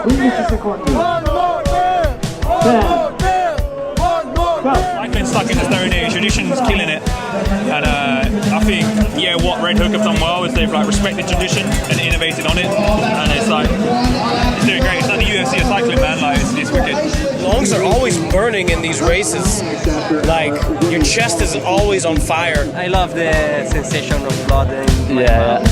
15 secondi. 10. Cycling's stuck in the Stone Age. Tradition's killing it, and I think what Red Hook have done well is they've like respected tradition and innovated on it, and it's doing great. It's like the UFC of cycling, man. Like it's wicked. Lungs are always burning in these races. Like your chest is always on fire. I love the sensation of blood in my mouth.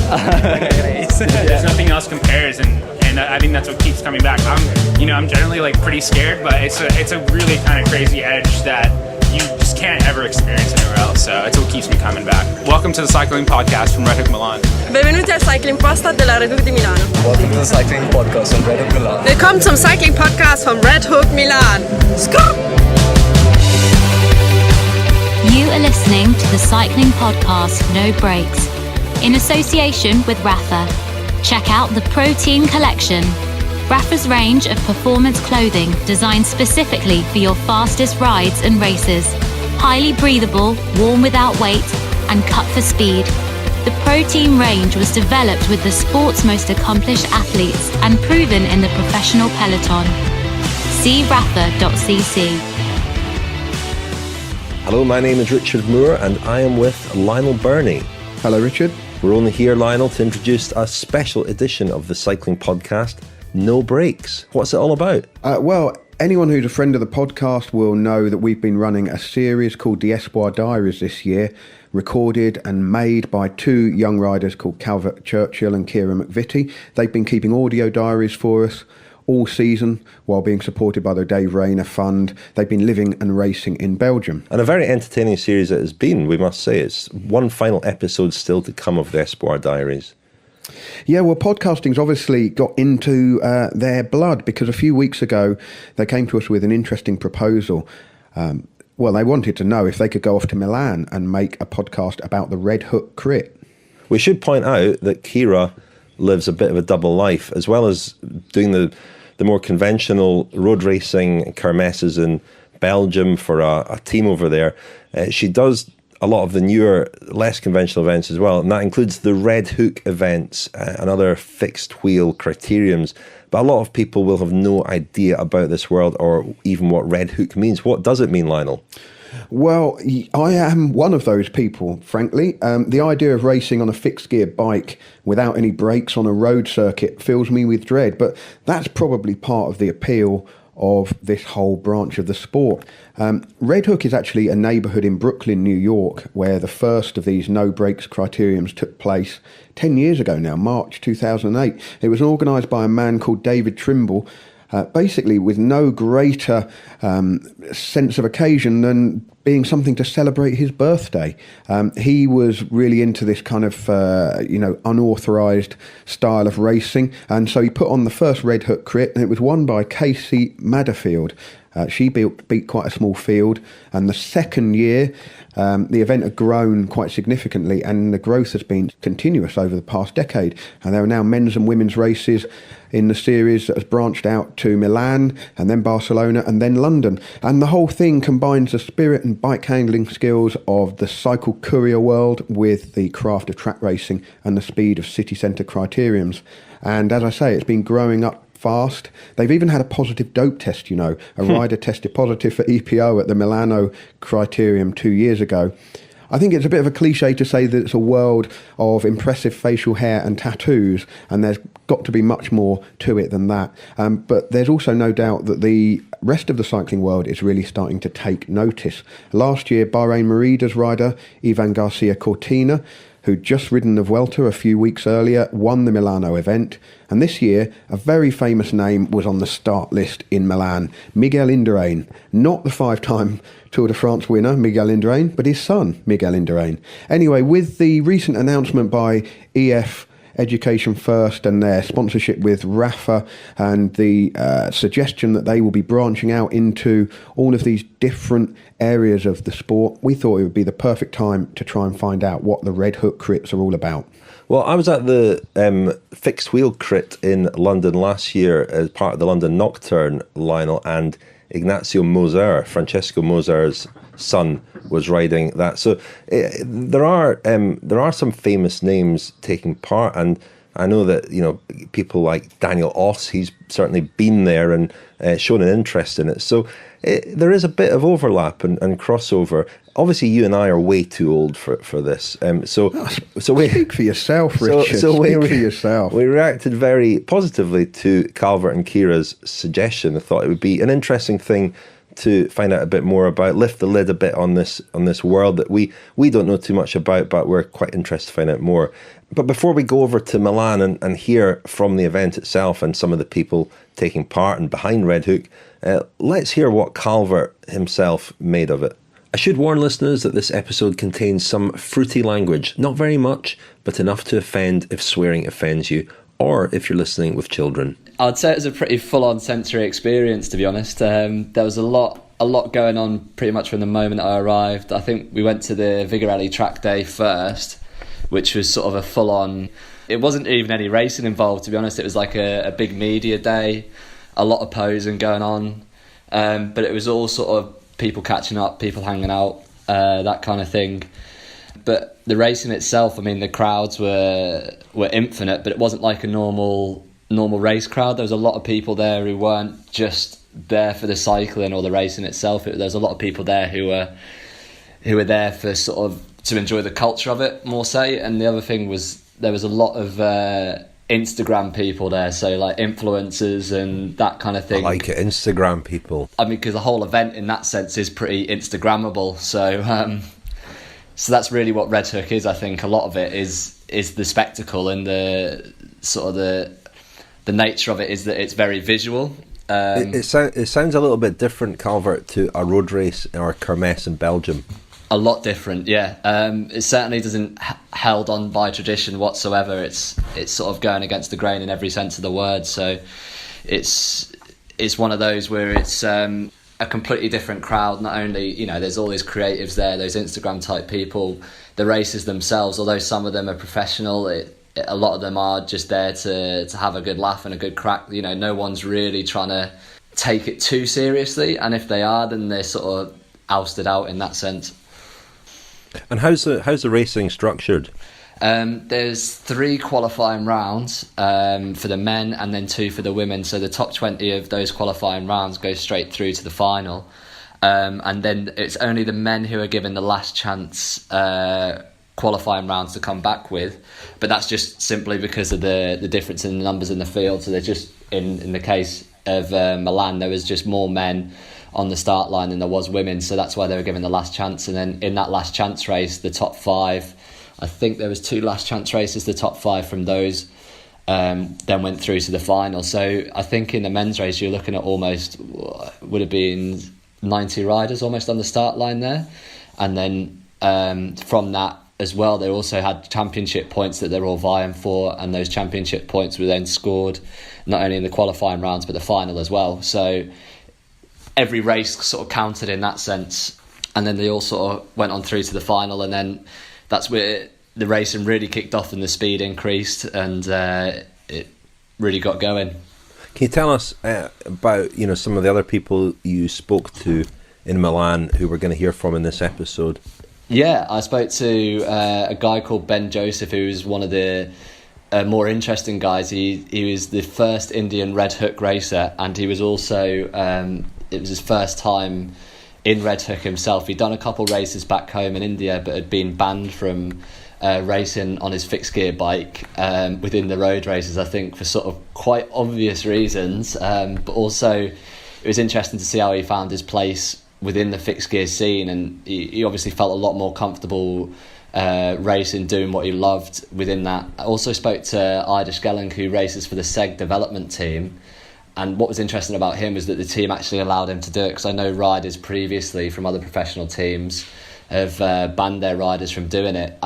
There's nothing else compares, and I think that's what keeps coming back. I'm generally like pretty scared, but it's a really kind of crazy edge that you just can't ever experience anywhere else. So it's what keeps me coming back. Welcome to the Cycling Podcast from Red Hook Milan. Benvenuti al Cycling Podcast della Red Hook di Milano. Welcome to the Cycling Podcast from Red Hook Milan. Willkommen zum Cycling Podcast von Red Hook Milan. You are listening to the Cycling Podcast No Breaks in association with Rapha. Check out the Pro Team collection, Rapha's range of performance clothing designed specifically for your fastest rides and races. Highly breathable, warm without weight, and cut for speed. The Pro Team range was developed with the sport's most accomplished athletes and proven in the professional peloton. See rapha.cc. Hello, my name is Richard Moore and I am with Lionel Burney. Hello, Richard. We're only here, Lionel, to introduce a special edition of the Cycling Podcast, No Breaks. What's it all about? Well, anyone who's a friend of the podcast will know that we've been running a series called the Espoir Diaries this year, recorded and made by two young riders called Calvert, Churchill and Keira McVitty. They've been keeping audio diaries for us all season while being supported by the Dave Rayner Fund. They've been living and racing in Belgium. And a very entertaining series it has been, we must say. It's one final episode still to come of the Espoir Diaries. Yeah, well, podcasting's obviously got into their blood because a few weeks ago they came to us with an interesting proposal. Well, they wanted to know if they could go off to Milan and make a podcast about the Red Hook crit. We should point out that Keira lives a bit of a double life, as well as doing the more conventional road racing kermesses in Belgium for a team over there. She does a lot of the newer, less conventional events as well, and that includes the Red Hook events and other fixed wheel criteriums. But a lot of people will have no idea about this world or even what Red Hook means. What does it mean, Lionel? Well, I am one of those people, frankly. The idea of racing on a fixed gear bike without any brakes on a road circuit fills me with dread, but that's probably part of the appeal of this whole branch of the sport. Red Hook is actually a neighbourhood in Brooklyn, New York, where the first of these no-brakes criteriums took place 10 years ago now, March 2008. It was organised by a man called David Trimble, basically with no greater sense of occasion than being something to celebrate his birthday. He was really into this kind of, unauthorised style of racing, and so he put on the first Red Hook crit, and it was won by Casey Matterfield. She beat quite a small field, and the second year the event had grown quite significantly, and the growth has been continuous over the past decade, and there are now men's and women's races in the series that has branched out to Milan and then Barcelona and then London, and the whole thing combines the spirit and bike handling skills of the cycle courier world with the craft of track racing and the speed of city centre criteriums. And as I say, it's been growing up fast. They've even had a positive dope test, A rider tested positive for EPO at the Milano Criterium 2 years ago. I think it's a bit of a cliche to say that it's a world of impressive facial hair and tattoos, and there's got to be much more to it than that. But there's also no doubt that the rest of the cycling world is really starting to take notice. Last year, Bahrain Merida's rider Ivan Garcia Cortina, who'd just ridden the Vuelta a few weeks earlier, won the Milano event. And this year, a very famous name was on the start list in Milan, Miguel Indurain. Not the 5-time Tour de France winner, Miguel Indurain, but his son, Miguel Indurain. Anyway, with the recent announcement by EF Education First and their sponsorship with Rapha and the suggestion that they will be branching out into all of these different areas of the sport, we thought it would be the perfect time to try and find out what the Red Hook crits are all about. Well, I was at the fixed wheel crit in London last year as part of the London Nocturne, Lionel, and Ignacio Moser, Francesco Moser's son, was riding that. So there are some famous names taking part, and I know that, people like Daniel Oss, he's certainly been there and shown an interest in it. So there is a bit of overlap and crossover. Obviously, you and I are way too old for this. So we Speak for yourself, Richard. Speak for yourself. We reacted very positively to Calvert and Keira's suggestion. I thought it would be an interesting thing to find out a bit more about, lift the lid a bit on this world that we don't know too much about, but we're quite interested to find out more. But before we go over to Milan and hear from the event itself and some of the people taking part and behind Red Hook, let's hear what Calvert himself made of it. I should warn listeners that this episode contains some fruity language, not very much, but enough to offend if swearing offends you, or if you're listening with children. I'd say it was a pretty full-on sensory experience, to be honest. There was a lot going on pretty much from the moment I arrived. I think we went to the Vigorelli track day first, which was sort of a full-on... It wasn't even any racing involved, to be honest. It was like a big media day, a lot of posing going on. But it was all sort of people catching up, people hanging out, that kind of thing. But the racing itself, I mean, the crowds were infinite, but it wasn't like a normal race crowd. There was a lot of people there who weren't just there for the cycling or the racing itself. There was a lot of people there who were there for sort of to enjoy the culture of it, more say. And the other thing was there was a lot of Instagram people there, so like influencers and that kind of thing. I like it, Instagram people. I mean, because the whole event in that sense is pretty Instagrammable. So that's really what Red Hook is. I think a lot of it is the spectacle and the sort of the nature of it is that it's very visual. It sounds a little bit different, Calvert, to a road race or a kermesse in Belgium. A lot different, yeah. It certainly doesn't held on by tradition whatsoever. It's sort of going against the grain in every sense of the word. So it's one of those where it's a completely different crowd. Not only, there's all these creatives there, those Instagram type people, the races themselves, although some of them are professional, a lot of them are just there to have a good laugh and a good crack. No one's really trying to take it too seriously, and if they are, then they're sort of ousted out in that sense. And how's the racing structured? There's 3 qualifying rounds for the men and then 2 for the women. So the top 20 of those qualifying rounds go straight through to the final. And then it's only the men who are given the last chance qualifying rounds to come back with. But that's just simply because of the difference in the numbers in the field. So they're just, in the case of Milan, there was just more men on the start line than there was women, so that's why they were given the last chance. And then in that last chance race, the top 5, I think there was 2 last chance races, the top 5 from those then went through to the final. So I think in the men's race you're looking at almost, would have been 90 riders almost on the start line there. And then from that as well, they also had championship points that they're all vying for, and those championship points were then scored not only in the qualifying rounds but the final as well. So every race sort of counted in that sense, and then they all sort of went on through to the final, and then that's where the racing really kicked off and the speed increased, and it really got going. Can you tell us about some of the other people you spoke to in Milan who we're going to hear from in this episode? Yeah, I spoke to a guy called Ben Joseph, who was one of the more interesting guys. He was the first Indian Red Hook racer, and he was also it was his first time in Red Hook himself. He'd done a couple races back home in India, but had been banned from racing on his fixed gear bike within the road races, I think, for sort of quite obvious reasons. But also it was interesting to see how he found his place within the fixed gear scene, and he obviously felt a lot more comfortable racing, doing what he loved within that. I also spoke to Ida Skelling, who races for the SEG development team. And what was interesting about him is that the team actually allowed him to do it, because I know riders previously from other professional teams have banned their riders from doing it,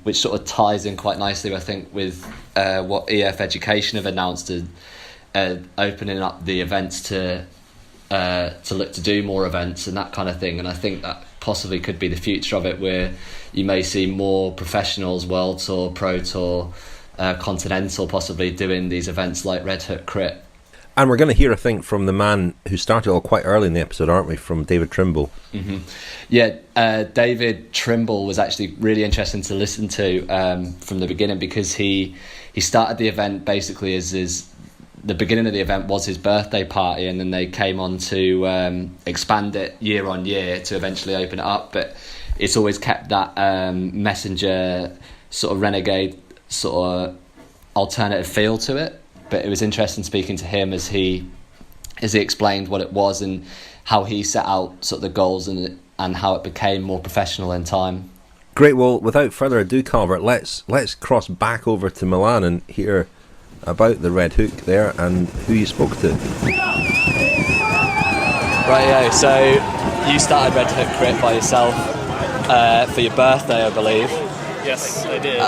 which sort of ties in quite nicely, I think, with what EF Education have announced, opening up the events to look to do more events and that kind of thing. And I think that possibly could be the future of it, where you may see more professionals, World Tour, Pro Tour, Continental, possibly doing these events like Red Hook Crit. And we're going to hear, I think, from the man who started all quite early in the episode, aren't we? From David Trimble. Mm-hmm. Yeah, David Trimble was actually really interesting to listen to from the beginning, because he started the event basically as the beginning of the event was his birthday party, and then they came on to expand it year on year to eventually open it up. But it's always kept that messenger sort of renegade sort of alternative feel to it. But it was interesting speaking to him as he explained what it was and how he set out sort of the goals and how it became more professional in time. Great. Well, without further ado, Calvert, let's cross back over to Milan and hear about the Red Hook there and who you spoke to. Right, so you started Red Hook Crit by yourself for your birthday, I believe. Yes, I did.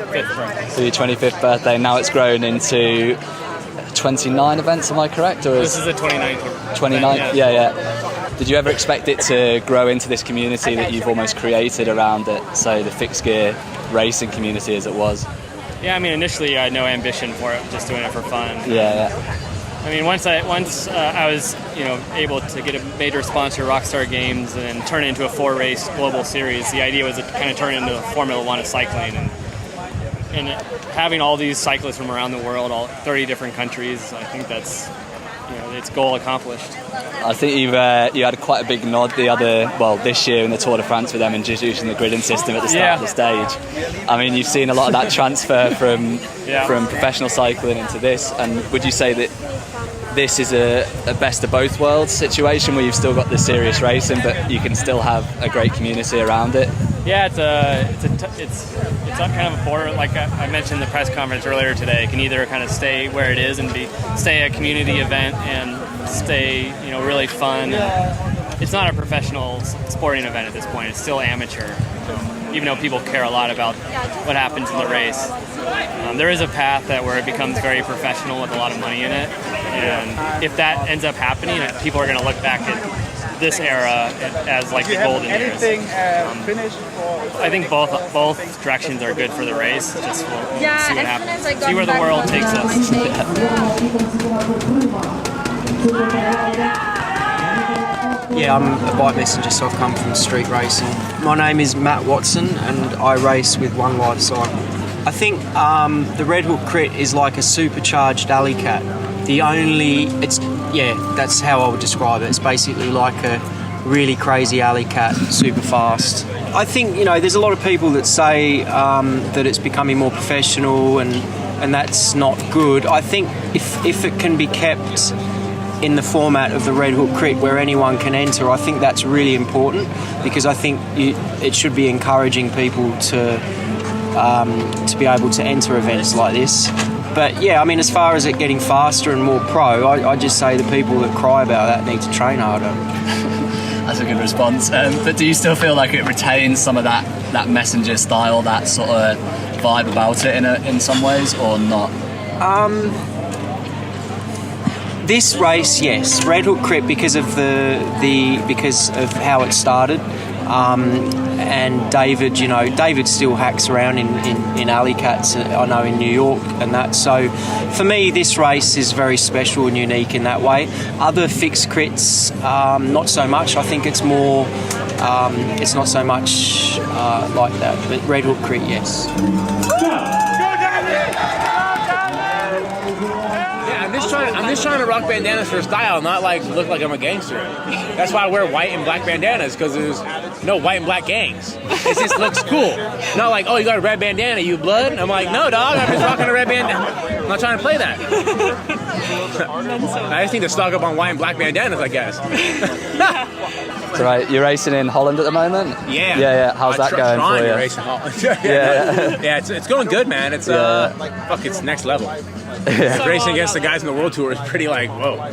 25th birthday. For your 25th birthday. Now it's grown into 29 events, am I correct? Or This is the 29th. 29th? Yeah. Did you ever expect it to grow into this community that you've almost created around it? So the fixed gear racing community as it was? Yeah, I mean, initially I had no ambition for it, just doing it for fun. Yeah. I mean, once I was, able to get a major sponsor, Rockstar Games, and then turn it into a 4-race global series, the idea was to kind of turn it into a Formula One of cycling, and having all these cyclists from around the world, all 30 different countries, I think that's, it's goal accomplished. I think you had quite a big nod this year in the Tour de France with them introducing the gridding system at the start of the stage. I mean, you've seen a lot of that transfer from professional cycling into this, and would you say that this is a best of both worlds situation where you've still got the serious racing, but you can still have a great community around it? Yeah, it's kind of a border. Like I mentioned in the press conference earlier today, it can either kind of stay where it is and stay a community event and stay really fun. It's not a professional sporting event at this point. It's still amateur, even though people care a lot about what happens in the race. There is a path where it becomes very professional with a lot of money in it, and if that ends up happening, people are going to look back at this era as like the golden years. I think both directions are good for the race. Just we'll see what happens. See where the world takes us. Yeah, I'm a bike messenger, so I've come from street racing. My name is Matt Watson, and I race with One Life Cycle. I think the Red Hook Crit is like a supercharged alley cat. That's how I would describe it. It's basically like a really crazy alley cat, super fast. I think, there's a lot of people that say that it's becoming more professional and that's not good. I think if it can be kept in the format of the Red Hook Crit where anyone can enter, I think that's really important, because I think it should be encouraging people to be able to enter events like this. But yeah, I mean, as far as it getting faster and more pro, I just say the people that cry about that need to train harder. That's a good response. But do you still feel like it retains some of that messenger style, that sort of vibe about it in some ways, or not? This race, yes, Red Hook Crit because of because of how it started. And David still hacks around in alley cats, I know, in New York and that. So for me, this race is very special and unique in that way. Other fixed crits, not so much. I think it's more, it's not so much like that. But Red Hook Crit, yes. I'm just trying to rock bandanas for style, not like look like I'm a gangster. That's why I wear white and black bandanas, because there's no white and black gangs. It just looks cool. Not like, oh, you got a red bandana, you blood? I'm like, no, dog, I'm just rocking a red bandana. I'm not trying to play that. I just need to stock up on white and black bandanas, I guess. That's right. You're racing in Holland at the moment? Yeah. How's that going for you? Racing yeah, it's going good, man. It's it's next level. Racing against the guys in the World Tour is pretty like, whoa.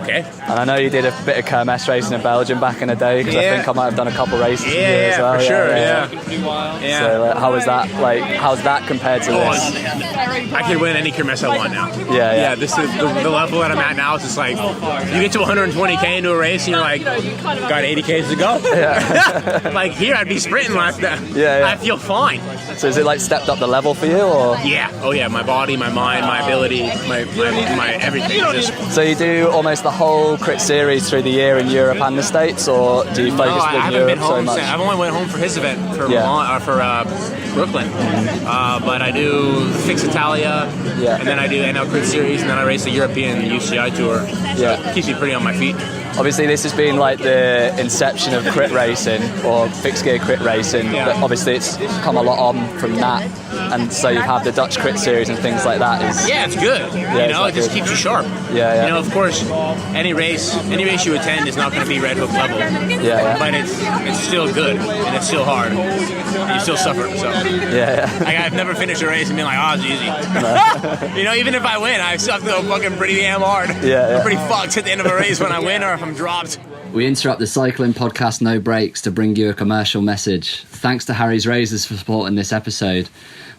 Okay. And I know you did a bit of kermesse racing in Belgium back in the day, because I think I might have done a couple races with you as well. For sure, yeah. So how was that? Like, how's that compared to this? I can win any kermesse I want now. Yeah. This is the level that I'm at now. Is just like you get to 120k into a race, and you're like, got 80k to go. Yeah. Like here, I'd be sprinting like that. Yeah. I feel fine. So is it like stepped up the level for you, or? Yeah. Oh yeah. My body, my mind, my ability, my everything. So you do almost the whole crit series through the year in Europe and the States, or do you focus I with haven't Europe been home. so much? I've only went home for his event for Brooklyn, but I do Fix Italia, and then I do NL Crit Series, and then I race the European UCI Tour. Yeah, keeps me pretty on my feet. Obviously, this has been like the inception of crit racing or fixed gear crit racing. Yeah. But obviously, it's come a lot on from that, and so you have the Dutch crit series and things like that. It's good. It just keeps you sharp. Yeah. Of course, any race you attend is not going to be Red Hook level. Yeah. But it's still good and it's still hard. And you still suffer. So I've never finished a race and been like, it's easy. No. Even if I win, I still have to go fucking pretty damn hard. Yeah. I'm pretty fucked at the end of a race when I win or if I'm dropped. We interrupt the cycling podcast No Breaks to bring you a commercial message. Thanks to Harry's Razors for supporting this episode.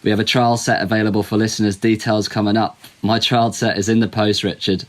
We have a trial set available for listeners, details coming up. My trial set is in the post, Richard.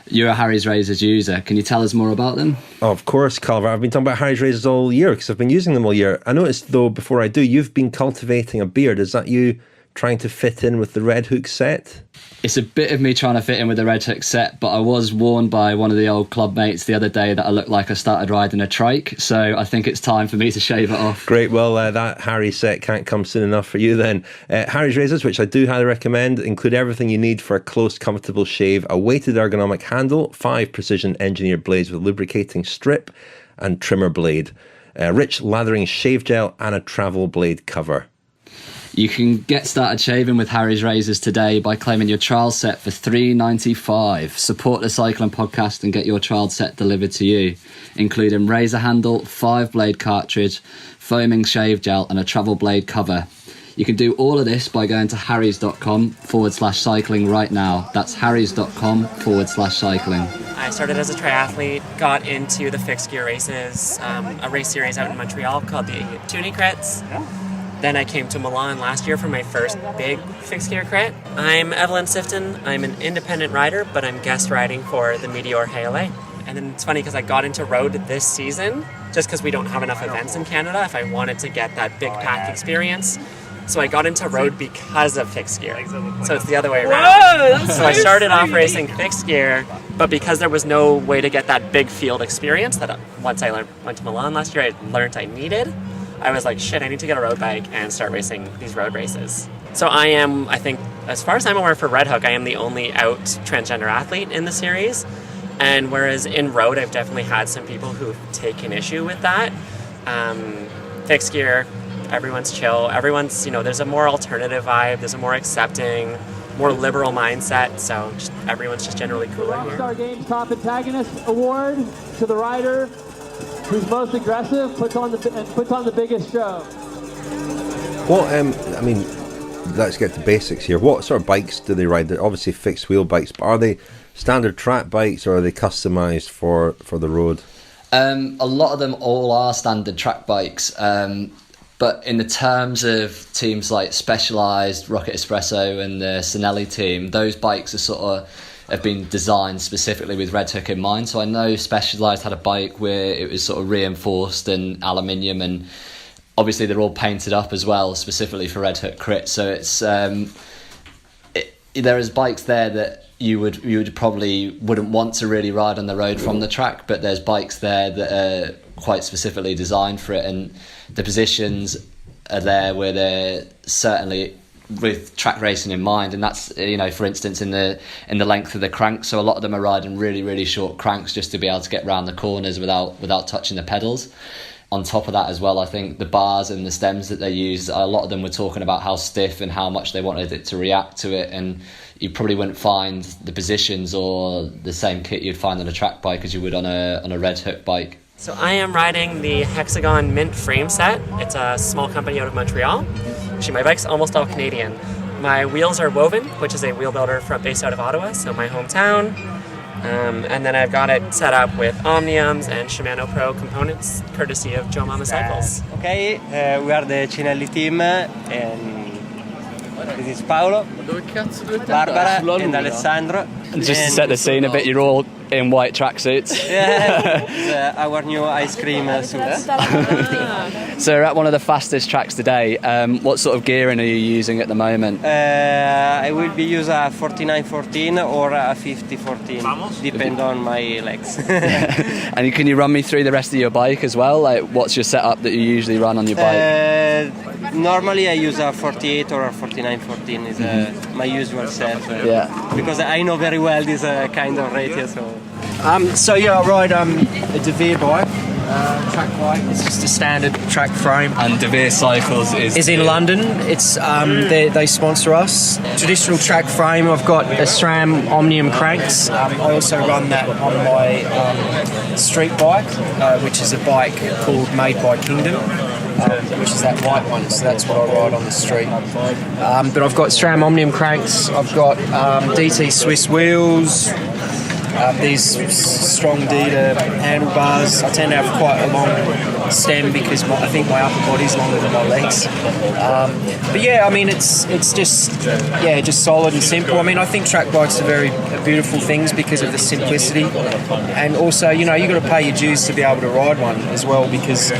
You're a Harry's Razors user. Can you tell us more about them? Oh, of course, Calvert. I've been talking about Harry's Razors all year because I've been using them all year. I noticed, though, before I do, you've been cultivating a beard. Is that you trying to fit in with the Red Hook set? It's a bit of me trying to fit in with the Red Hook set, but I was warned by one of the old club mates the other day that I looked like I started riding a trike, so I think it's time for me to shave it off. Great, well, that Harry set can't come soon enough for you then. Harry's Razors, which I do highly recommend, include everything you need for a close, comfortable shave, a weighted ergonomic handle, 5 precision engineered blades with lubricating strip and trimmer blade, rich lathering shave gel and a travel blade cover. You can get started shaving with Harry's Razors today by claiming your trial set for $3.95. Support the Cycling Podcast and get your trial set delivered to you, including razor handle, 5-blade cartridge, foaming shave gel and a travel blade cover. You can do all of this by going to harrys.com/cycling right now. That's harrys.com/cycling. I started as a triathlete, got into the fixed gear races, a race series out in Montreal called the Toonie Crits. Then I came to Milan last year for my first big fixed gear crit. I'm Evelyn Sifton. I'm an independent rider, but I'm guest riding for the Meteor HLA. And then it's funny because I got into road this season just because we don't have enough events in Canada if I wanted to get that big pack experience. So I got into road because of fixed gear. So it's the other way around. So I started off racing fixed gear, but because there was no way to get that big field experience that once I went to Milan last year, I learned I needed, I was like, shit, I need to get a road bike and start racing these road races. So I am, I think, as far as I'm aware for Red Hook, I am the only out transgender athlete in the series. And whereas in road, I've definitely had some people who've taken issue with that. Fixed gear, everyone's chill. Everyone's, there's a more alternative vibe. There's a more accepting, more liberal mindset. So everyone's just generally cooler here. Rockstar Games Top Antagonist Award to the rider who's most aggressive, puts on the biggest show. What, let's get to basics here. What sort of bikes do they ride? They're obviously fixed wheel bikes, but are they standard track bikes or are they customised for the road? A lot of them all are standard track bikes, but in the terms of teams like Specialized, Rocket Espresso and the Sinelli team, those bikes are have been designed specifically with Red Hook in mind. So I know Specialized had a bike where it was sort of reinforced in aluminium, and obviously they're all painted up as well, specifically for Red Hook Crit. So it's there is bikes there that you would probably wouldn't want to really ride on the road from the track, but there's bikes there that are quite specifically designed for it, and the positions are there where they're certainly with track racing in mind, and that's for instance in the length of the crank. So a lot of them are riding really, really short cranks just to be able to get around the corners without touching the pedals. On top of that as well, I think the bars and the stems that they use, a lot of them were talking about how stiff and how much they wanted it to react to it, and you probably wouldn't find the positions or the same kit you'd find on a track bike as you would on a Red Hook bike. So I am riding the Hexagon Mint frame set. It's a small company out of Montreal. Actually, my bike's almost all Canadian. My wheels are Woven, which is a wheel builder based out of Ottawa, so my hometown. And then I've got it set up with Omniums and Shimano Pro components, courtesy of Joe Mama Cycles. Okay, we are the Cinelli team, and this is Paolo, Barbara, and Alessandro. And just to set the scene a bit, you're all in white tracksuits. Yeah, our new ice cream suits. So we're at one of the fastest tracks today. What sort of gearing are you using at the moment? I will be use a 49-14 or a 50-14, depend on my legs. And can you run me through the rest of your bike as well? Like, what's your setup that you usually run on your bike? Normally I use a 48 or a 49-14 is my usual set. Because I know very well this kind of radius. So yeah, I ride a De Vere bike, track bike. It's just a standard track frame. And De Vere Cycles is in London. It's they sponsor us. Traditional track frame. I've got a SRAM Omnium cranks. I also run that on my street bike, which is a bike called Made by Kingdom. Which is that white one, so that's what I ride on the street. But I've got SRAM Omnium cranks, I've got DT Swiss wheels, these strong Dita handlebars. I tend to have quite a long stem because I think my upper body's longer than my legs. But yeah, I mean it's just solid and simple. I mean I think track bikes are very beautiful things because of the simplicity, and also you got to pay your dues to be able to ride one as well, because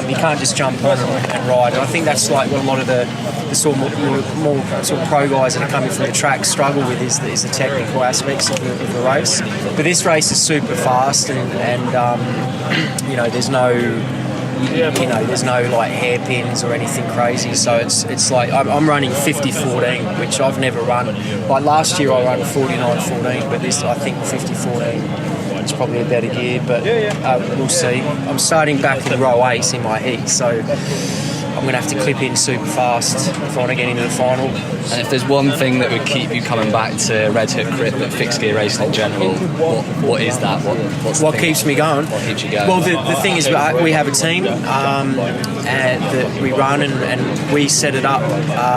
you can't just jump on and ride. And I think that's like what a lot of the sort of more sort of pro guys that are coming from the track struggle with is the technical aspects of the race. But this race is super fast, and there's no like hairpins or anything crazy. So it's like I'm running 50-14, which I've never run. Like last year I ran 49-14, but this I think 50-14. It's probably a better gear, but we'll see. I'm starting back in row 8 in my heat, so I'm going to have to clip in super fast if I want to get into the final. And if there's one thing that would keep you coming back to Red Hook Crit, but fixed gear racing in general, what is that? What keeps me going? What keeps you going? Well, the thing is, we have a team that we run, and we set it up.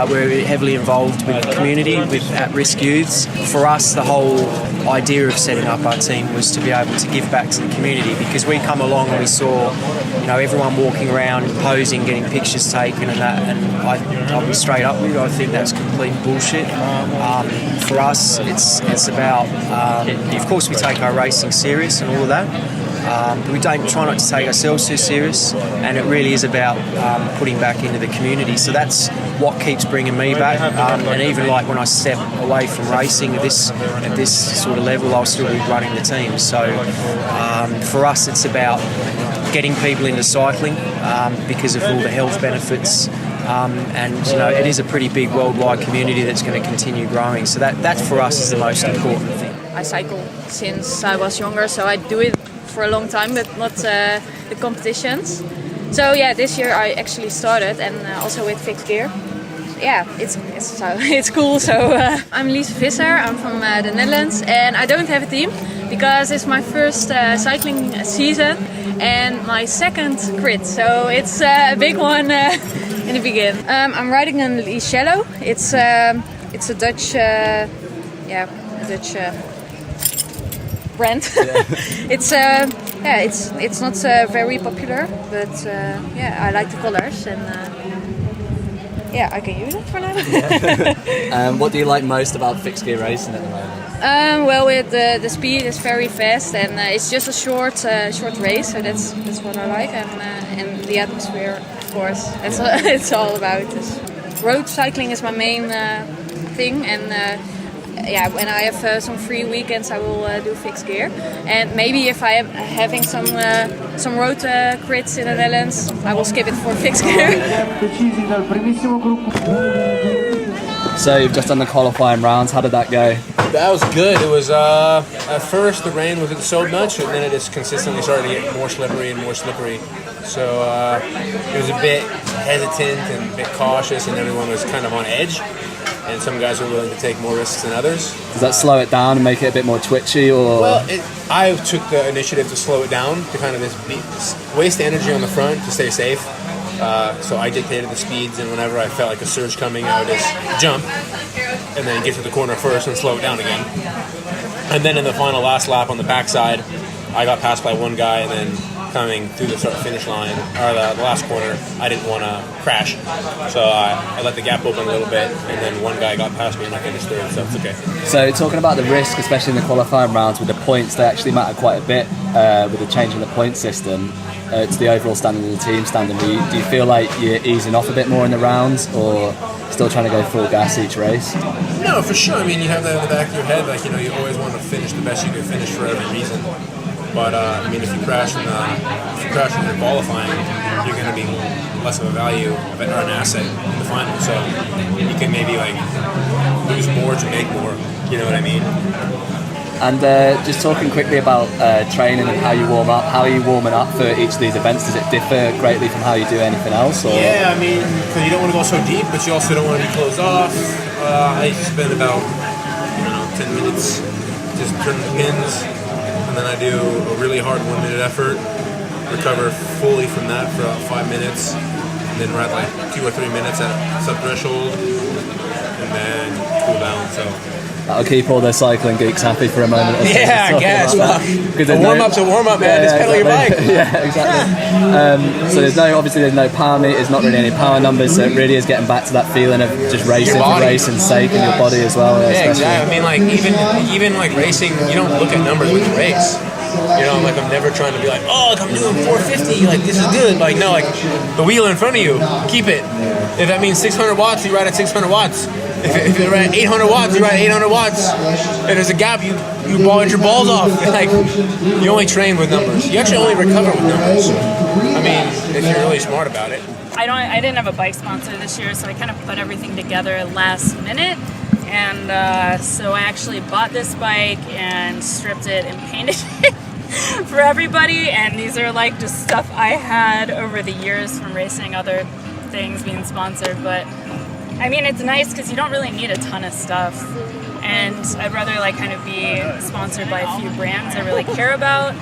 We're heavily involved with the community, with at-risk youths. For us, the whole idea of setting up our team was to be able to give back to the community, because we come along and we saw everyone walking around posing, getting pictures taken and that, and I'll be straight up with you, I think that's complete bullshit. For us it's about of course we take our racing serious and all of that, but we don't try not to take ourselves too serious, and it really is about putting back into the community. So that's what keeps bringing me back, and even like when I step away from racing at this sort of level, I'll still be running the team. So for us it's about getting people into cycling because of all the health benefits, and it is a pretty big worldwide community that's going to continue growing. So that for us is the most important thing. I cycle since I was younger, so I do it for a long time, but not the competitions. So yeah, this year I actually started, and also with fixed gear. Yeah, it's cool. So I'm Lise Visser. I'm from the Netherlands, and I don't have a team because it's my first cycling season and my second crit. So it's a big one in the beginning. I'm riding an Licello. It's a Dutch, Dutch brand. It's not very popular, but I like the colors, and I can use it for now. What do you like most about fixed gear racing at the moment? Well, with the speed is very fast, and it's just a short race, so that's what I like, and the atmosphere, of course, it's all about this. Road cycling is my main thing, and when I have some free weekends, I will do fixed gear, and maybe if I am having some road crits in the Netherlands, I will skip it for fixed gear. So you've just done the qualifying rounds. How did that go? That was good. It was at first the rain wasn't so much, and then it just consistently started to get more slippery and more slippery. So it was a bit hesitant and a bit cautious, and everyone was kind of on edge. And some guys were willing to take more risks than others. Does that slow it down and make it a bit more twitchy, or? Well, I took the initiative to slow it down, to kind of waste energy on the front to stay safe. So I dictated the speeds, and whenever I felt like a surge coming, I would just jump and then get to the corner first and slow it down again. And then in the final last lap on the backside, I got passed by one guy, and then coming through the finish line, or the last corner, I didn't want to crash. So I let the gap open a little bit, and then one guy got past me and I finished third, so it's okay. So talking about the risk, especially in the qualifying rounds with the points, they actually matter quite a bit with the change in the point system to the overall standing of the team standing. Do you feel like you're easing off a bit more in the rounds, or still trying to go full gas each race? No, for sure. I mean, you have that in the back of your head, like, you know, you always want to finish the best you can finish for every reason. But I mean, if you crash in your qualifying, you're going to be less of a value or an asset in the final. So you can maybe like lose more to make more. You know what I mean? And just talking quickly about training and how you warm up. How are you warming up for each of these events? Does it differ greatly from how you do anything else? Or? Yeah, I mean, because you don't want to go so deep, but you also don't want to be closed off. I spend about 10 minutes just turning the pins. And then I do a really hard 1 minute effort, recover fully from that for about 5 minutes, and then ride like 2 or 3 minutes at sub-threshold, and then cool down. So that'll keep all the cycling geeks happy for a moment. Yeah, I guess. A warm-up's a warm-up, man. Just pedal your bike. Yeah, exactly. So there's no power meters, not really any power numbers, so it really is getting back to that feeling of just racing for racing's sake and your body as well. Yeah, exactly. I mean, like even like racing, you don't look at numbers when you race. You know, like I'm never trying to be like, oh, I'm doing 450, like this is good. Like no, like the wheel in front of you, keep it. If that means 600 watts, you ride at 600 watts. If you're at 800 watts, you ride at 800 watts. If there's a gap, you ball your balls off. Like you only train with numbers. You actually only recover with numbers. I mean, if you're really smart about it. I didn't have a bike sponsor this year, so I kind of put everything together last minute. And so I actually bought this bike and stripped it and painted it for everybody. And these are like just stuff I had over the years from racing other things being sponsored. But I mean, it's nice because you don't really need a ton of stuff. And I'd rather like kind of be sponsored by a few brands I really care about,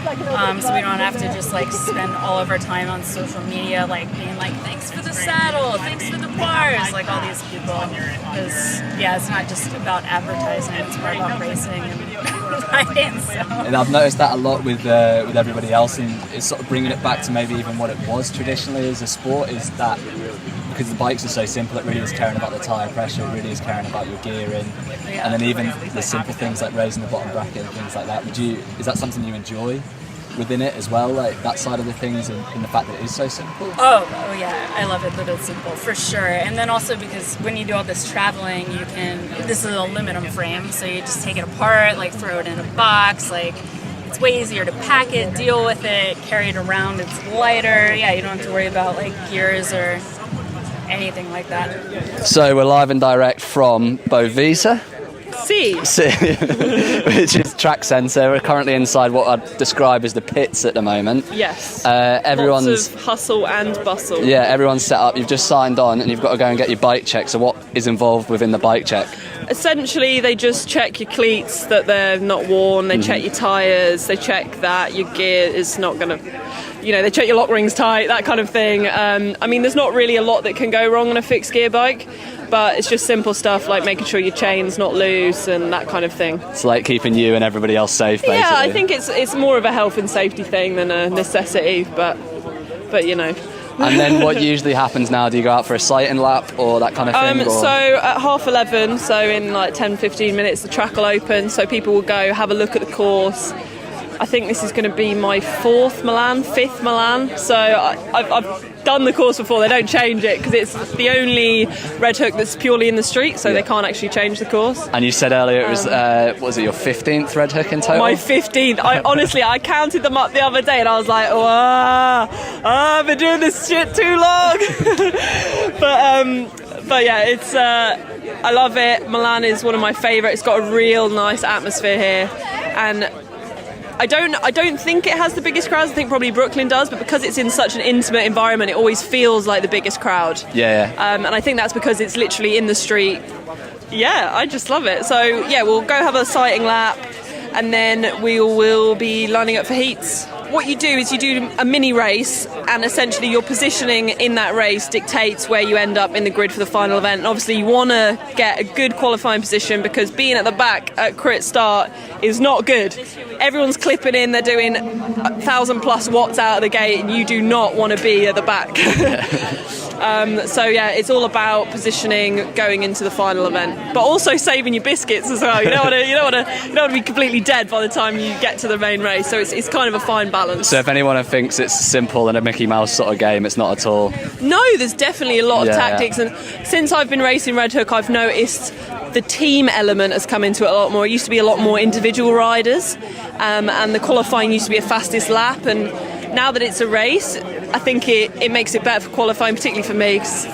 so we don't have to just like spend all of our time on social media like being like, thanks for the saddle, thanks for the bars, like all these people. Because yeah, it's not just about advertising, it's more about racing and riding. So. And I've noticed that a lot with everybody else, and it's sort of bringing it back to maybe even what it was traditionally as a sport, is that because the bikes are so simple, it really is caring about the tyre pressure, it really is caring about your gearing, and then even the simple things like raising the bottom bracket and things like that. Is that something you enjoy within it as well, like that side of the things, and the fact that it is so simple? Oh yeah, I love it that it's simple, for sure. And then also because when you do all this traveling, this is an aluminum frame, so you just take it apart, like throw it in a box, like it's way easier to pack it, deal with it, carry it around, it's lighter. Yeah, you don't have to worry about like gears or anything like that. So we're live and direct from Bovisa. See, which is track centre. We're currently inside what I'd describe as the pits at the moment. Yes. Everyone's lots of hustle and bustle. Yeah, everyone's set up. You've just signed on, and you've got to go and get your bike checked. So what is involved within the bike check? Essentially, they just check your cleats that they're not worn. They check your tyres. They check that your gear is not going to. They check your lock rings tight, that kind of thing. I mean, there's not really a lot that can go wrong on a fixed gear bike, but it's just simple stuff like making sure your chain's not loose and that kind of thing. It's like keeping you and everybody else safe, basically. Yeah, I think it's more of a health and safety thing than a necessity, but you know. And then what usually happens now? Do you go out for a sighting lap or that kind of thing? So at 11:30, so in like 10-15 minutes, the track will open, so people will go have a look at the course. I think this is going to be my fifth Milan. So I've done the course before. They don't change it because it's the only Red Hook that's purely in the street, so they can't actually change the course. And you said earlier it was it your 15th Red Hook in total? My 15th. I counted them up the other day and I was like, I've been doing this shit too long. But yeah, it's I love it. Milan is one of my favourite. It's got a real nice atmosphere here, and I don't think it has the biggest crowds. I think probably Brooklyn does, but because it's in such an intimate environment, it always feels like the biggest crowd. Yeah. And I think that's because it's literally in the street. Yeah, I just love it. So yeah, we'll go have a sighting lap, and then we will be lining up for heats. what you do is you do a mini race, and essentially your positioning in that race dictates where you end up in the grid for the final event. And obviously you want to get a good qualifying position, because being at the back at crit start is not good. Everyone's clipping in, they're doing 1,000+ watts out of the gate, and you do not want to be at the back. So yeah, it's all about positioning going into the final event, but also saving your biscuits as well. You don't want to be completely dead by the time you get to the main race. So it's kind of a fine balance. So if anyone thinks it's simple and a Mickey Mouse sort of game, it's not at all. No, there's definitely a lot of tactics, and since I've been racing Red Hook, I've noticed the team element has come into it a lot more. It used to be a lot more individual riders, and the qualifying used to be a fastest lap, and now that it's a race, I think it makes it better for qualifying, particularly for me, because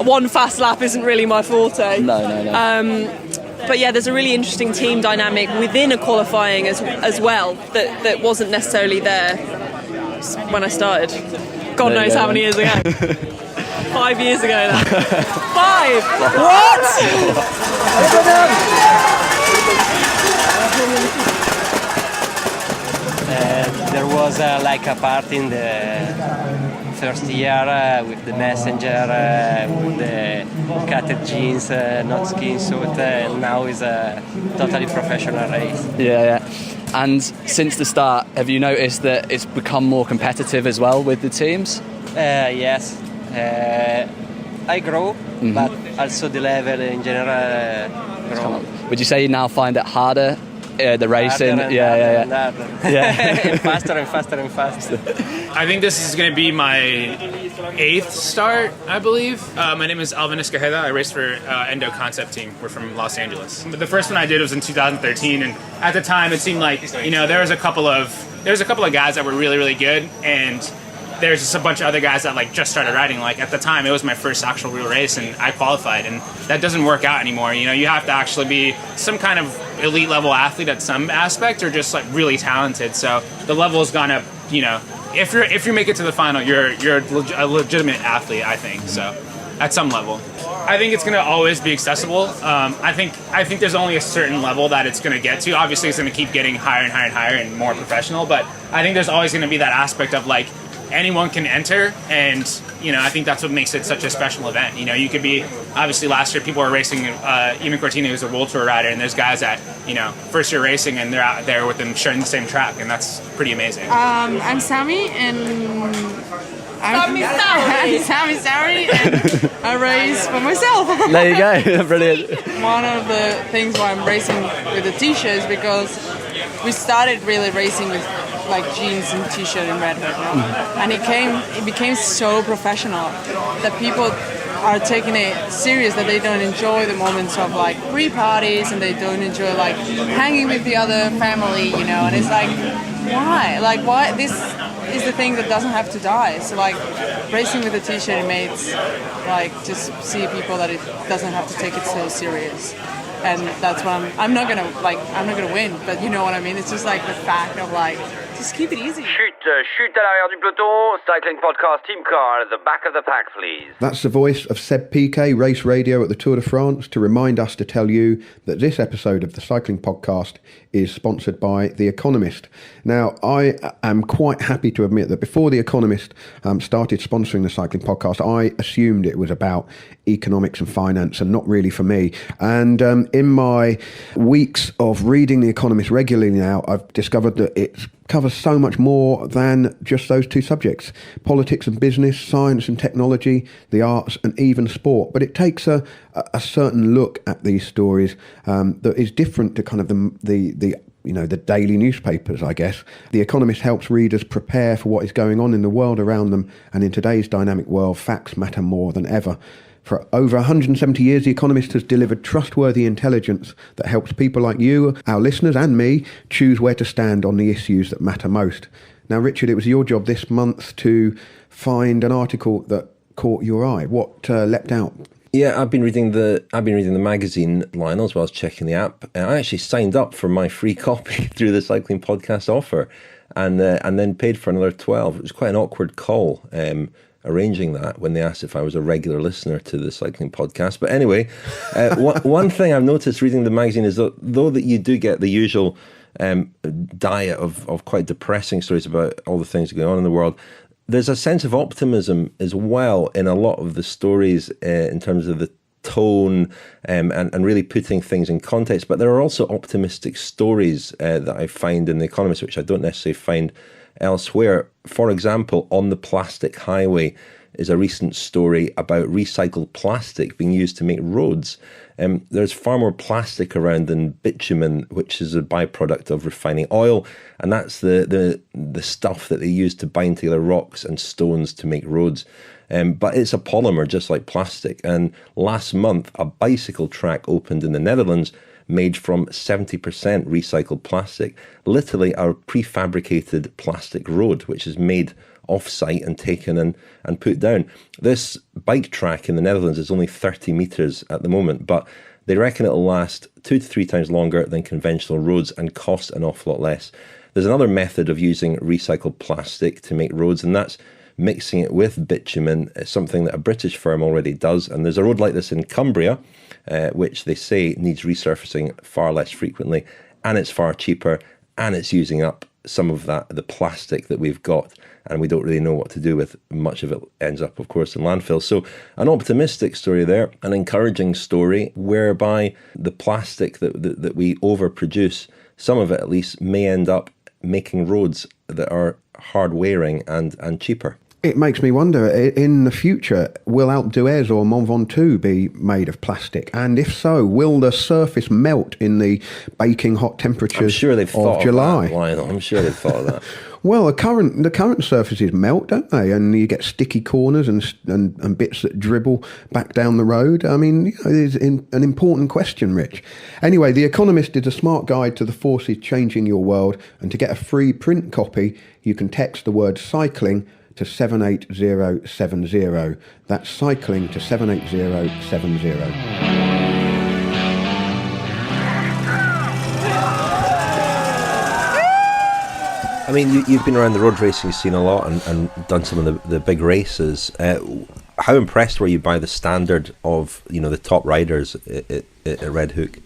one fast lap isn't really my forte. No. But yeah, there's a really interesting team dynamic within a qualifying as well that wasn't necessarily there when I started. God knows how many years ago. 5 years ago now. 5! What? There was like a part in the first year with the messenger, with the cutted jeans, not skin suit, and now is a totally professional race. Yeah. And since the start, have you noticed that it's become more competitive as well with the teams? Yes. I grow, but also the level in general grow. Would you say you now find it harder, the racing? And faster and faster and faster. I think this is going to be my 8th start, I believe. My name is Alvin Escajeda. I race for Endo Concept Team. We're from Los Angeles. But the first one I did was in 2013, and at the time it seemed like there was a couple of guys that were really, really good, and there's just a bunch of other guys that just started riding. At the time, it was my first actual real race, and I qualified, and that doesn't work out anymore. You have to actually be some kind of elite level athlete at some aspect, or just really talented. So the level has gone up. If you make it to the final, you're a legitimate athlete, I think. So at some level, I think it's going to always be accessible. I think there's only a certain level that it's going to get to. Obviously, it's going to keep getting higher and higher and higher and more professional. But I think there's always going to be that aspect of anyone can enter, and I think that's what makes it such a special event. You could be, obviously last year people were racing, even Cortina, who's a World Tour rider, and there's guys that first year racing and they're out there with them sharing the same track, and that's pretty amazing. I'm Sammy, and I'm Sammy Sari, and I race for myself. There you go. Brilliant. One of the things why I'm racing with the t-shirt is because we started really racing with jeans and t-shirt and Red Hook, and it became so professional that people are taking it serious, that they don't enjoy the moments of pre-parties, and they don't enjoy hanging with the other family, and it's why? Why? This is the thing that doesn't have to die. So racing with a t-shirt mates, just see people that it doesn't have to take it so serious. And that's what I'm not gonna win, but you know what I mean. It's just the fact of just keep it easy. Chute à l'arrière du peloton, cycling podcast team car at the back of the pack, please. That's the voice of Seb Piquet, race radio at the Tour de France, to remind us to tell you that this episode of the cycling podcast is sponsored by The Economist. Now, I am quite happy to admit that before The Economist started sponsoring the cycling podcast, I assumed it was about economics and finance and not really for me. And in my weeks of reading The Economist regularly now, I've discovered that it covers so much more than just those two subjects: politics and business, science and technology, the arts, and even sport. But it takes a certain look at these stories that is different to kind of the daily newspapers, I guess. The Economist helps readers prepare for what is going on in the world around them, and in today's dynamic world, facts matter more than ever. For over 170 years, The Economist has delivered trustworthy intelligence that helps people like you, our listeners, and me choose where to stand on the issues that matter most. Now, Richard, it was your job this month to find an article that caught your eye. What leapt out? Yeah, I've been reading the magazine, Lionel, as well as checking the app. I actually signed up for my free copy through the Cycling Podcast offer, and then paid for another 12. It was quite an awkward call, arranging that when they asked if I was a regular listener to the Cycling Podcast. But anyway, one thing I've noticed reading the magazine is that though that you do get the usual diet of quite depressing stories about all the things going on in the world, there's a sense of optimism as well in a lot of the stories in terms of the tone and really putting things in context. But there are also optimistic stories that I find in The Economist, which I don't necessarily find elsewhere. For example, On the Plastic Highway is a recent story about recycled plastic being used to make roads. There's far more plastic around than bitumen, which is a byproduct of refining oil, and that's the stuff that they use to bind together rocks and stones to make roads. But it's a polymer just like plastic. And last month, a bicycle track opened in the Netherlands made from 70% recycled plastic, literally a prefabricated plastic road, which is made off-site and taken and put down. This bike track in the Netherlands is only 30 metres at the moment, but they reckon it'll last 2 to 3 times longer than conventional roads and cost an awful lot less. There's another method of using recycled plastic to make roads, and that's mixing it with bitumen. It's something that a British firm already does, and there's a road like this in Cumbria, which they say needs resurfacing far less frequently, and it's far cheaper, and it's using up some of the plastic that we've got, and we don't really know what to do with. Much of it ends up, of course, in landfill. So an optimistic story there, an encouraging story whereby the plastic that we overproduce, some of it at least, may end up making roads that are hard wearing and cheaper. It makes me wonder, in the future, will Alpe d'Huez or Mont Ventoux be made of plastic? And if so, will the surface melt in the baking hot temperatures of July? I'm sure they've thought of that. Well, the current surfaces melt, don't they? And you get sticky corners and bits that dribble back down the road. I mean, it's an important question, Rich. Anyway, The Economist is a smart guide to the forces changing your world. And to get a free print copy, you can text the word cycling to 78070. That's cycling to 78070. I mean, you've been around the road racing scene a lot and done some of the big races. How impressed were you by the standard of the top riders at Red Hook?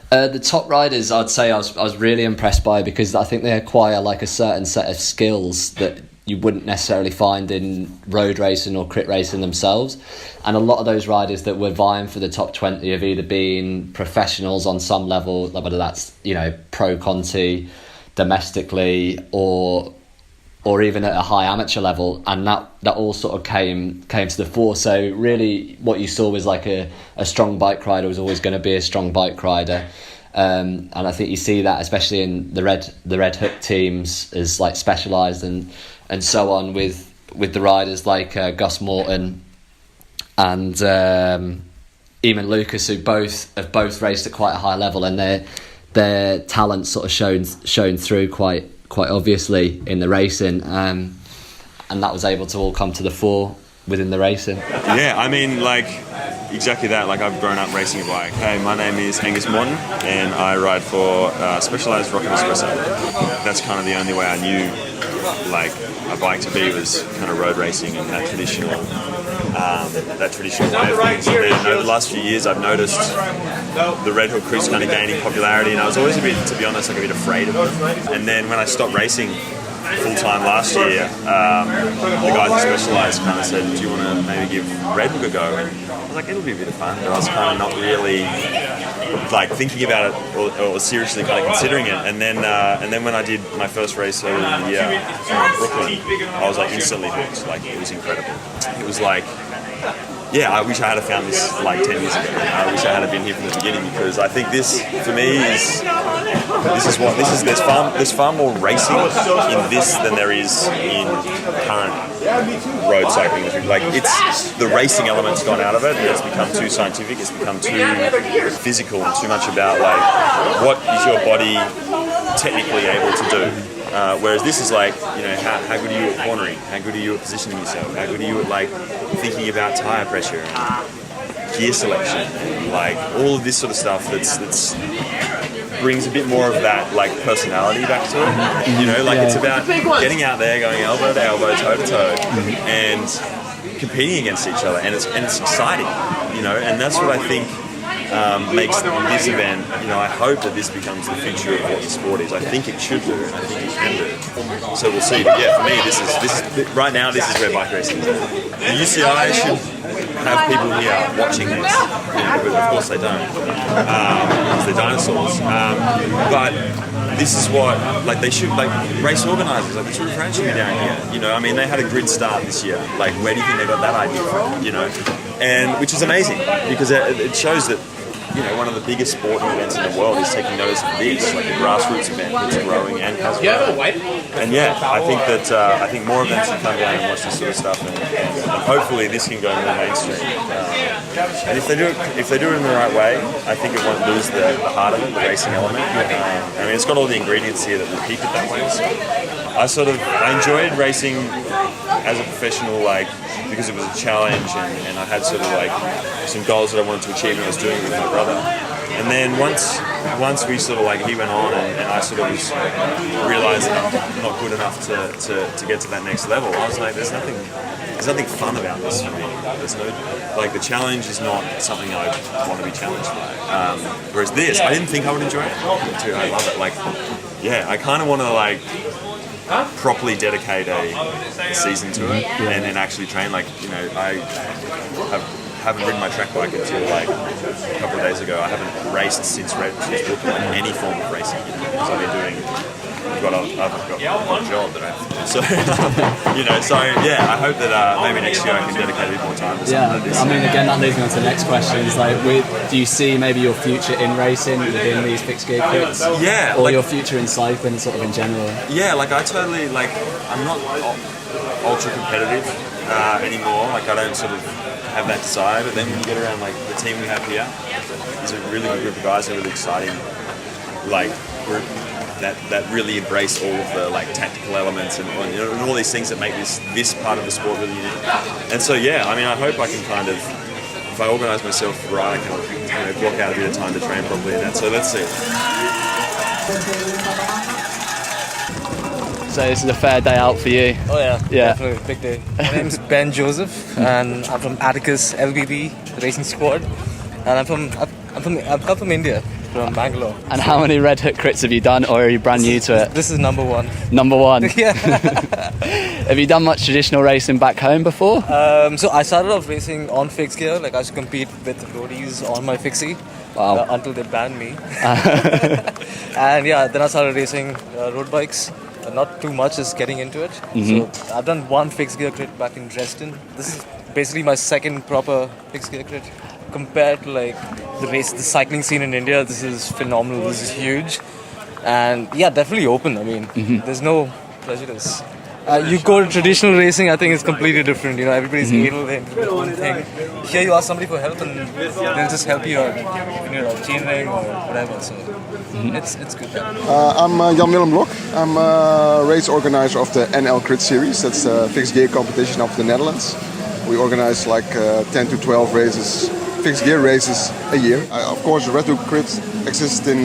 The top riders, I'd say I was really impressed by, because I think they acquire like a certain set of skills that you wouldn't necessarily find in road racing or crit racing themselves. And a lot of those riders that were vying for the top 20 have either been professionals on some level, whether that's pro Conti domestically or even at a high amateur level, and that all sort of came to the fore. So really what you saw was like a strong bike rider was always going to be a strong bike rider. And I think you see that especially in the Red Hook teams as like specialised and so on with the riders like Gus Morton and Eamon Lucas, who have both raced at quite a high level, and their talent sort of shown through quite obviously in the racing, and that was able to all come to the fore within the racing. Yeah, I mean, like, exactly that. Like, I've grown up racing a bike. Hey, my name is Angus Morton, and I ride for Specialized Rocket Espresso. That's kind of the only way I knew, like, a bike to be was kind of road racing and that traditional way of things. And then over the last few years, I've noticed the Red Hook crew's kind of gaining popularity, and I was always a bit, to be honest, like a bit afraid of it. And then when I stopped racing full-time last year, the guys at Specialized kind of said, do you want to maybe give Red Hook a go? And I was like, it'll be a bit of fun, but I was kind of not really like thinking about it or seriously kind of considering it. And then when I did my first race earlier in the year in Brooklyn, I was like instantly hooked. Like, it was incredible. It was like, yeah, I wish I had found this like 10 years ago. I wish I had been here from the beginning, because I think this, for me, there's far more racing in this than there is in current road cycling. Like, it's the racing element's gone out of it, and it's become too scientific. It's become too physical and too much about like what is your body technically able to do. Whereas this is like, how good are you at cornering? How good are you at positioning yourself? How good are you at like thinking about tyre pressure and gear selection? And, like, all of this sort of stuff that's brings a bit more of that like personality back to it. It's about getting out there, going elbow to elbow, toe to toe, and competing against each other, and it's exciting, and that's what I think makes this event, I hope that this becomes the future of what the sport is. I think it should do, and I think it can do. So we'll see. But yeah, for me, this is right now. This is where bike racing is. The UCI should have people here watching this. But of course they don't, because they're dinosaurs. But this is what, they should, race organisers, the Tour de France should be down here. They had a grid start this year. Where do you think they got that idea from? And which is amazing, because it shows that, one of the biggest sporting events in the world is taking notice of this, a grassroots event that's growing and has grown. And yeah, I think more events should come down and watch this sort of stuff, and hopefully this can go more mainstream. And if they do it in the right way, I think it won't lose the heart of it, the racing element. It's got all the ingredients here that will keep it that way. So I enjoyed racing as a professional, because it was a challenge, and I had some goals that I wanted to achieve, and I was doing it with my brother. And then once we he went on, and I was realised that I'm not good enough to get to that next level, I was like, there's nothing fun about this for me. There's no, the challenge is not something I want to be challenged by. Whereas this, I didn't think I would enjoy it. I love it. I kind of want to properly dedicate a season to it, and then actually train. I haven't ridden my track bike until a couple of days ago. I haven't raced since Brooklyn, any form of racing, because I've been doing. I've got one job that I have to do. So, I hope that maybe next year I can dedicate a bit more time to something like this. Again, that leads me on to the next question. Is do you see maybe your future in racing within these fixed gear crits? Yeah. Or your future in cycling, sort of in general? Yeah, I totally, I'm not ultra competitive anymore. I don't sort of have that desire. But then when you get around, the team we have here, is a really good group of guys, a really exciting, group. That really embrace all of the tactical elements and all these things that make this part of the sport really unique. And so I hope I can kind of, if I organise myself right, I can block out a bit of time to train properly and that. So let's see. So this is a fair day out for you. Oh yeah, definitely big day. My name's Ben Joseph, and I'm from Atticus LBB Racing Squad, and I'm from India. From Bangalore. And how many Red Hook crits have you done, or are you brand new to it? This is number one. Number one? Yeah. Have you done much traditional racing back home before? So I started off racing on fixed gear, I used to compete with roadies on my fixie. Wow. Until they banned me. And then I started racing road bikes. Not too much, just getting into it. Mm-hmm. So I've done one fixed gear crit back in Dresden. This is basically my second proper fixed gear crit. Compared to the cycling scene in India, this is phenomenal. This is huge, and definitely open. There's no prejudice. You go to traditional racing, I think it's completely different. Everybody's anal into their own thing. Here you ask somebody for help, and they'll just help you out, chaining or whatever. So it's good. I'm Jan-Willem Blok. I'm a race organizer of the NL Crit Series. That's a fixed gear competition of the Netherlands. We organize 10 to 12 races. Fixed gear races a year. Of course, the Red Hook Crit existed in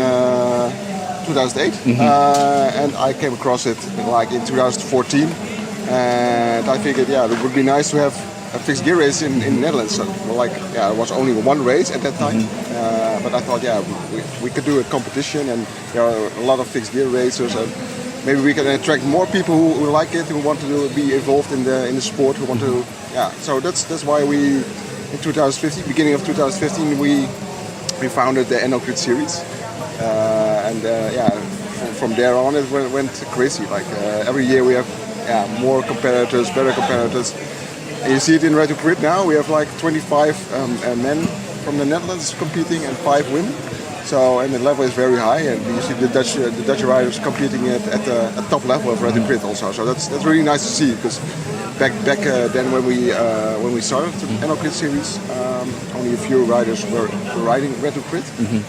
2008, and I came across it in 2014. And I figured, it would be nice to have a fixed gear race in the Netherlands. So, it was only one race at that time, but I thought, we could do a competition, and there are a lot of fixed gear racers. And maybe we can attract more people who like it, who want to be involved in the sport, who want to. So that's why we. In 2015, beginning of 2015, we founded the NL Crit Series, from there on it went crazy. Every year we have more competitors, better competitors. And you see it in Red Hook Crit now. We have 25 men from the Netherlands competing and 5 women. So and the level is very high, and you see the Dutch riders competing at the top level of Red Hook Crit also. So that's really nice to see, because. Back then when we started the NL Crit Series, only a few riders were riding Red Hook Crit, and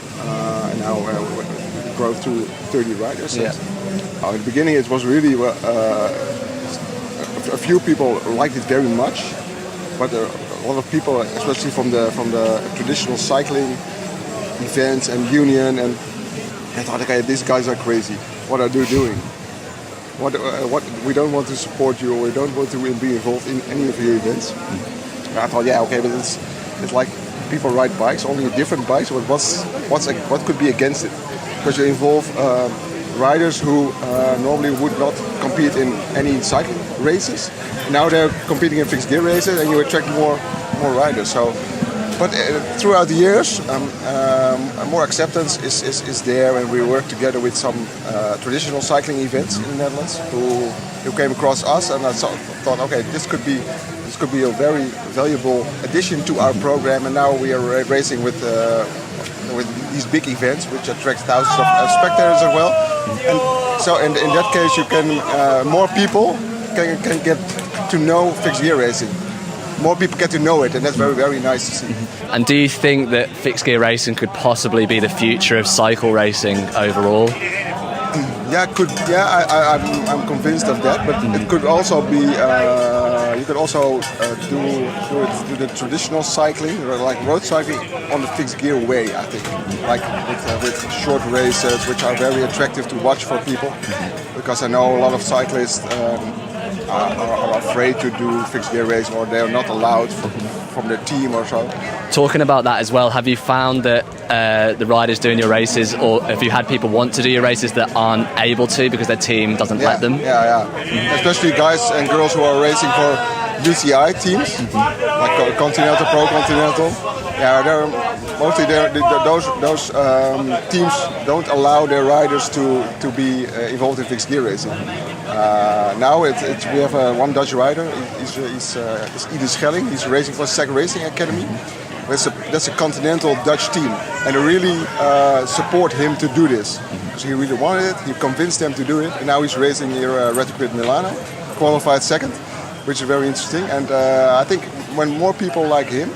now we grew to 30 riders. In the beginning, it was really a few people liked it very much, but a lot of people, especially from the traditional cycling events and union, and I thought, okay, these guys are crazy. What are they doing? What we don't want to support you, or we don't want to be involved in any of your events. And I thought, but it's people ride bikes, only different bikes. But what could be against it? Because you involve riders who normally would not compete in any cycling races. Now they're competing in fixed gear races, and you attract more riders. So, but throughout the years, more acceptance is there, and we work together with some traditional cycling events in the Netherlands who came across us, and I thought, okay, this could be a very valuable addition to our program. And now we are racing with these big events, which attract thousands of spectators as well. And so, in that case, you can more people can get to know fixed gear racing. More people get to know it, and that's very, very nice to see. And do you think that fixed gear racing could possibly be the future of cycle racing overall? Yeah, I'm convinced of that. But it could also be. You could also do the traditional cycling, like road cycling, on the fixed gear way. I think, like with short races, which are very attractive to watch for people, because I know a lot of cyclists are afraid to do fixed gear racing, or they're not allowed from their team or so. Talking about that as well, have you found that the riders doing your races, or have you had people want to do your races that aren't able to because their team doesn't let them? Yeah. Especially guys and girls who are racing for UCI teams, like Continental, Pro Continental. Yeah, those teams don't allow their riders to be involved in fixed gear racing. Now we have one Dutch rider. He's Ide Schelling. He's racing for SEC Racing Academy. That's a continental Dutch team, and they really support him to do this. So he really wanted it. He convinced them to do it, and now he's racing here Red Hook Milano, qualified second, which is very interesting. And I think when more people like him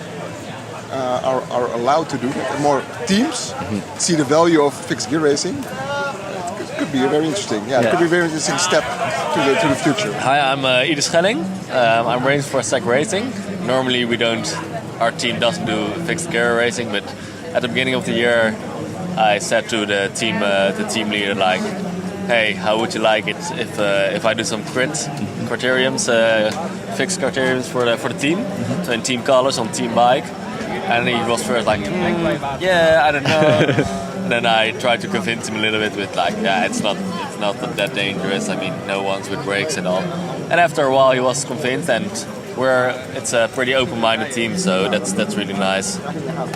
are allowed to do it, and more teams see the value of fixed gear racing, it could be very interesting. It could be a very interesting step to the future. Hi, I'm Ide Schelling. I'm racing for SEC Racing. Normally our team doesn't do fixed gear racing, but at the beginning of the year I said to the team leader, like, hey, how would you like it if I do some criteriums, fixed criteriums for the team, so in team colors on team bike? And he was first like, I don't know. And then I tried to convince him a little bit with like, it's not that dangerous. I mean, no one's with brakes and all. And after a while, he was convinced, and it's a pretty open-minded team, so that's really nice.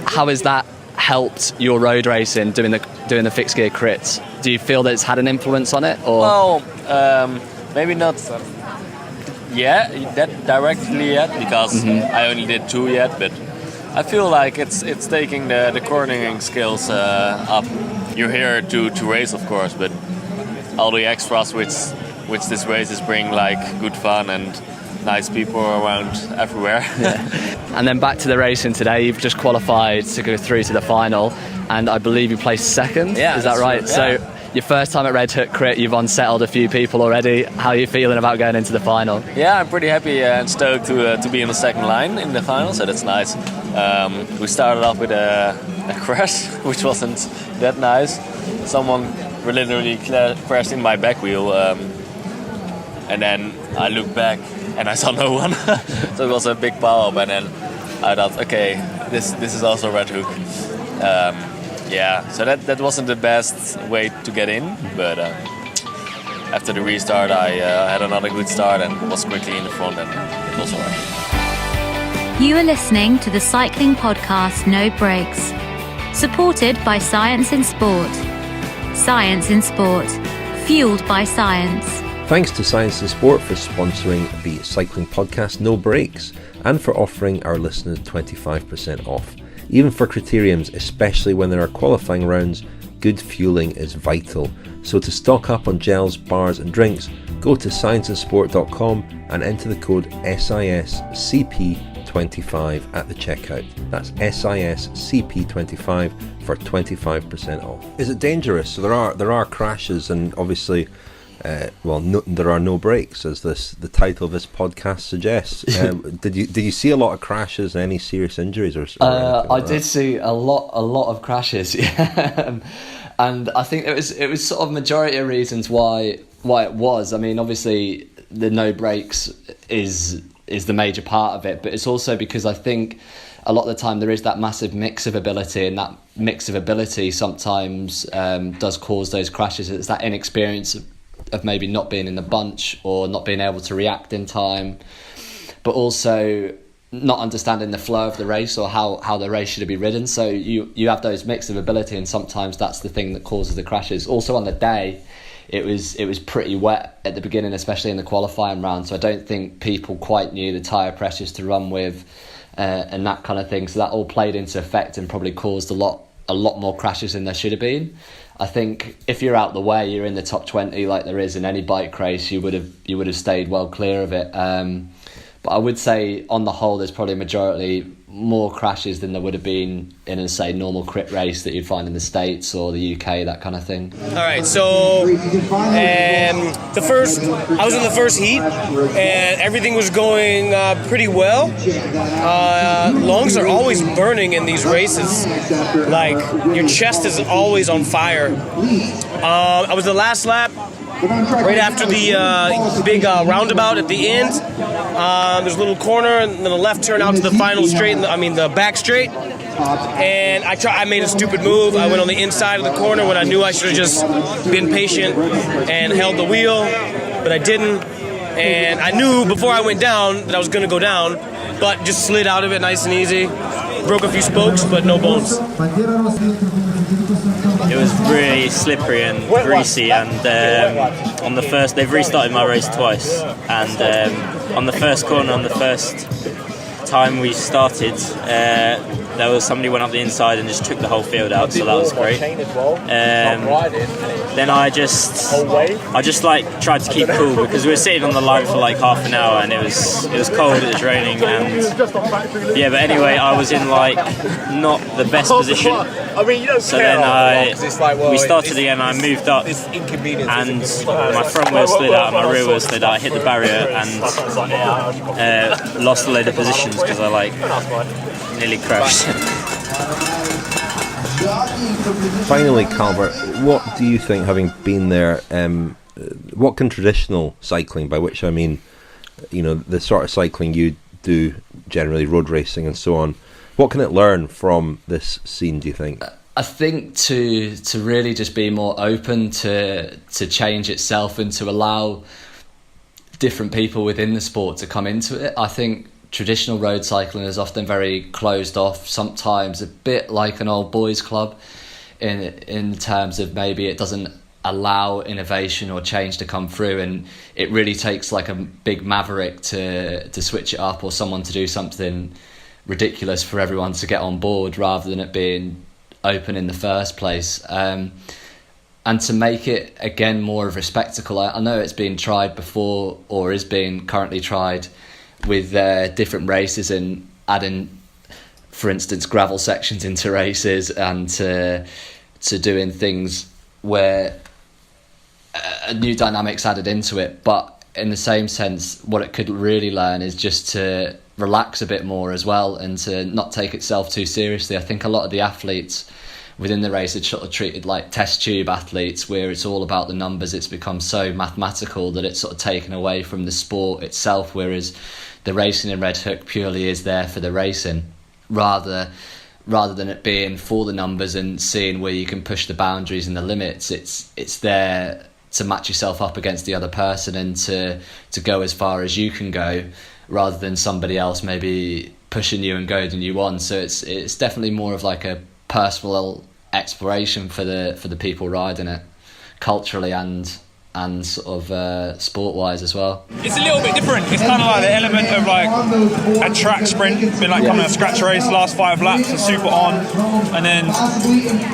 How has that helped your road racing, doing the fixed gear crits? Do you feel that it's had an influence on it, or? Well, maybe not. That directly yet, because I only did 2 yet, but I feel like it's taking the cornering skills up. You're here to race, of course, but all the extras which this races bring, like good fun and nice people around everywhere. And then back to the racing today. You've just qualified to go through to the final, and I believe you placed second. Is that right? Yeah. So your first time at Red Hook Crit, you've unsettled a few people already. How are you feeling about going into the final? Yeah, I'm pretty happy and stoked to be in the second line in the final, so that's nice. We started off with a crash, which wasn't that nice. Someone literally crashed in my back wheel, and then I looked back and I saw no one. So it was a big power up, and then I thought, okay, this is also Red Hook. So that wasn't the best way to get in, but after the restart I had another good start and was quickly in the front, and it was alright. You are listening to the cycling podcast No Brakes, supported by Science in Sport. Science in Sport, fueled by science. Thanks to Science in Sport for sponsoring the cycling podcast No Brakes, and for offering our listeners 25% off. Even for criteriums, especially when there are qualifying rounds, good fueling is vital. So to stock up on gels, bars and drinks, go to scienceinsport.com and enter the code SISCP25 at the checkout. That's SISCP25 for 25% off. Is it dangerous? So there are crashes, and obviously there are no brakes, as the title of this podcast suggests. Did you see a lot of crashes, any serious injuries, or I did see a lot of crashes, and I think it was sort of majority of reasons why it was. I mean, obviously the no brakes is the major part of it, but it's also because I think a lot of the time there is that massive mix of ability, and that mix of ability sometimes does cause those crashes. It's that inexperience of maybe not being in the bunch or not being able to react in time, but also not understanding the flow of the race or how the race should be ridden. So you have those mix of ability, and sometimes that's the thing that causes the crashes. Also on the day, it was pretty wet at the beginning, especially in the qualifying round, so I don't think people quite knew the tyre pressures to run with and that kind of thing. So that all played into effect and probably caused a lot more crashes than there should have been. I think if you're out the way, you're in the top 20 like there is in any bike race, you would have stayed well clear of it. But I would say on the whole, there's probably a majority more crashes than there would have been in a, say, normal crit race that you'd find in the States or the UK, that kind of thing. All right, so I was in the first heat, and everything was going pretty well. Lungs are always burning in these races. Like, your chest is always on fire. I was the last lap, right after the big roundabout at the end. There's a little corner and then a left turn out to the final straight, the back straight. And I made a stupid move. I went on the inside of the corner when I knew I should have just been patient and held the wheel, but I didn't. And I knew before I went down that I was going to go down, but just slid out of it nice and easy. Broke a few spokes, but no bones. It was really slippery and greasy, and on the first, they've restarted my race twice, and on the first corner, on the first time we started, there was somebody went up the inside and just took the whole field out, so that was great. Then I just like tried to keep cool because we were sitting on the line for like half an hour, and it was cold, it was raining, and yeah. But anyway, I was in like not the best position. So then we started again. I moved up, and my front wheel slid out, and my rear wheel slid out. I hit the barrier and lost a load of positions because I like nearly crashed. Finally, Calvert, what do you think, having been there, what can traditional cycling, by which I mean, the sort of cycling you do generally, road racing and so on, what can it learn from this scene, do you think? I think to really just be more open to change itself and to allow different people within the sport to come into it. I think traditional road cycling is often very closed off, sometimes a bit like an old boys club in terms of maybe it doesn't allow innovation or change to come through, and it really takes like a big maverick to switch it up, or someone to do something ridiculous for everyone to get on board rather than it being open in the first place. And to make it again more of a spectacle, I know it's been tried before or is being currently tried with different races and adding, for instance, gravel sections into races, and to doing things where a new dynamic's added into it. But in the same sense, what it could really learn is just to relax a bit more as well, and to not take itself too seriously. I think a lot of the athletes within the race are sort of treated like test tube athletes, where it's all about the numbers. It's become so mathematical that it's sort of taken away from the sport itself, whereas the racing in Red Hook purely is there for the racing, rather than it being for the numbers and seeing where you can push the boundaries and the limits. It's there to match yourself up against the other person and to go as far as you can go, rather than somebody else maybe pushing you and goading you on. So it's definitely more of like a personal exploration for the people riding it, culturally and sort of sport-wise as well. It's a little bit different. It's kind of like the element of like a track sprint, been like coming a scratch race, last 5 laps are super on, and then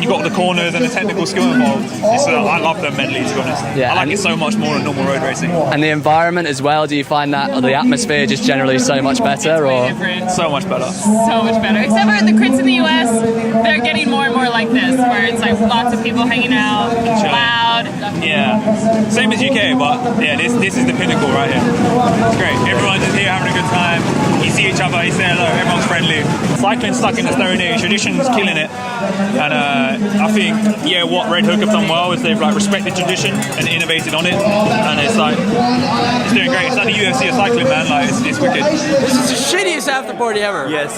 you got the corners and the technical skill involved. I love them medley, to be honest. Yeah, I like it so much more than normal road racing. And the environment as well, do you find that the atmosphere just generally so much better? Or so much better. So much better. Except for the crits in the US, they're getting more and more like this, where it's like lots of people hanging out, loud. Yeah. Same as UK, but yeah, this is the pinnacle right here. It's great. Everyone's just here having a good time. You see each other, you say hello, everyone's friendly. Cycling's stuck in the Stone Age, tradition's killing it. And I think, what Red Hook have done well is they've like respected tradition and innovated on it. And it's like, it's doing great. It's like the UFC of cycling, man. Like, it's wicked. This is the shittiest after party ever. Yes,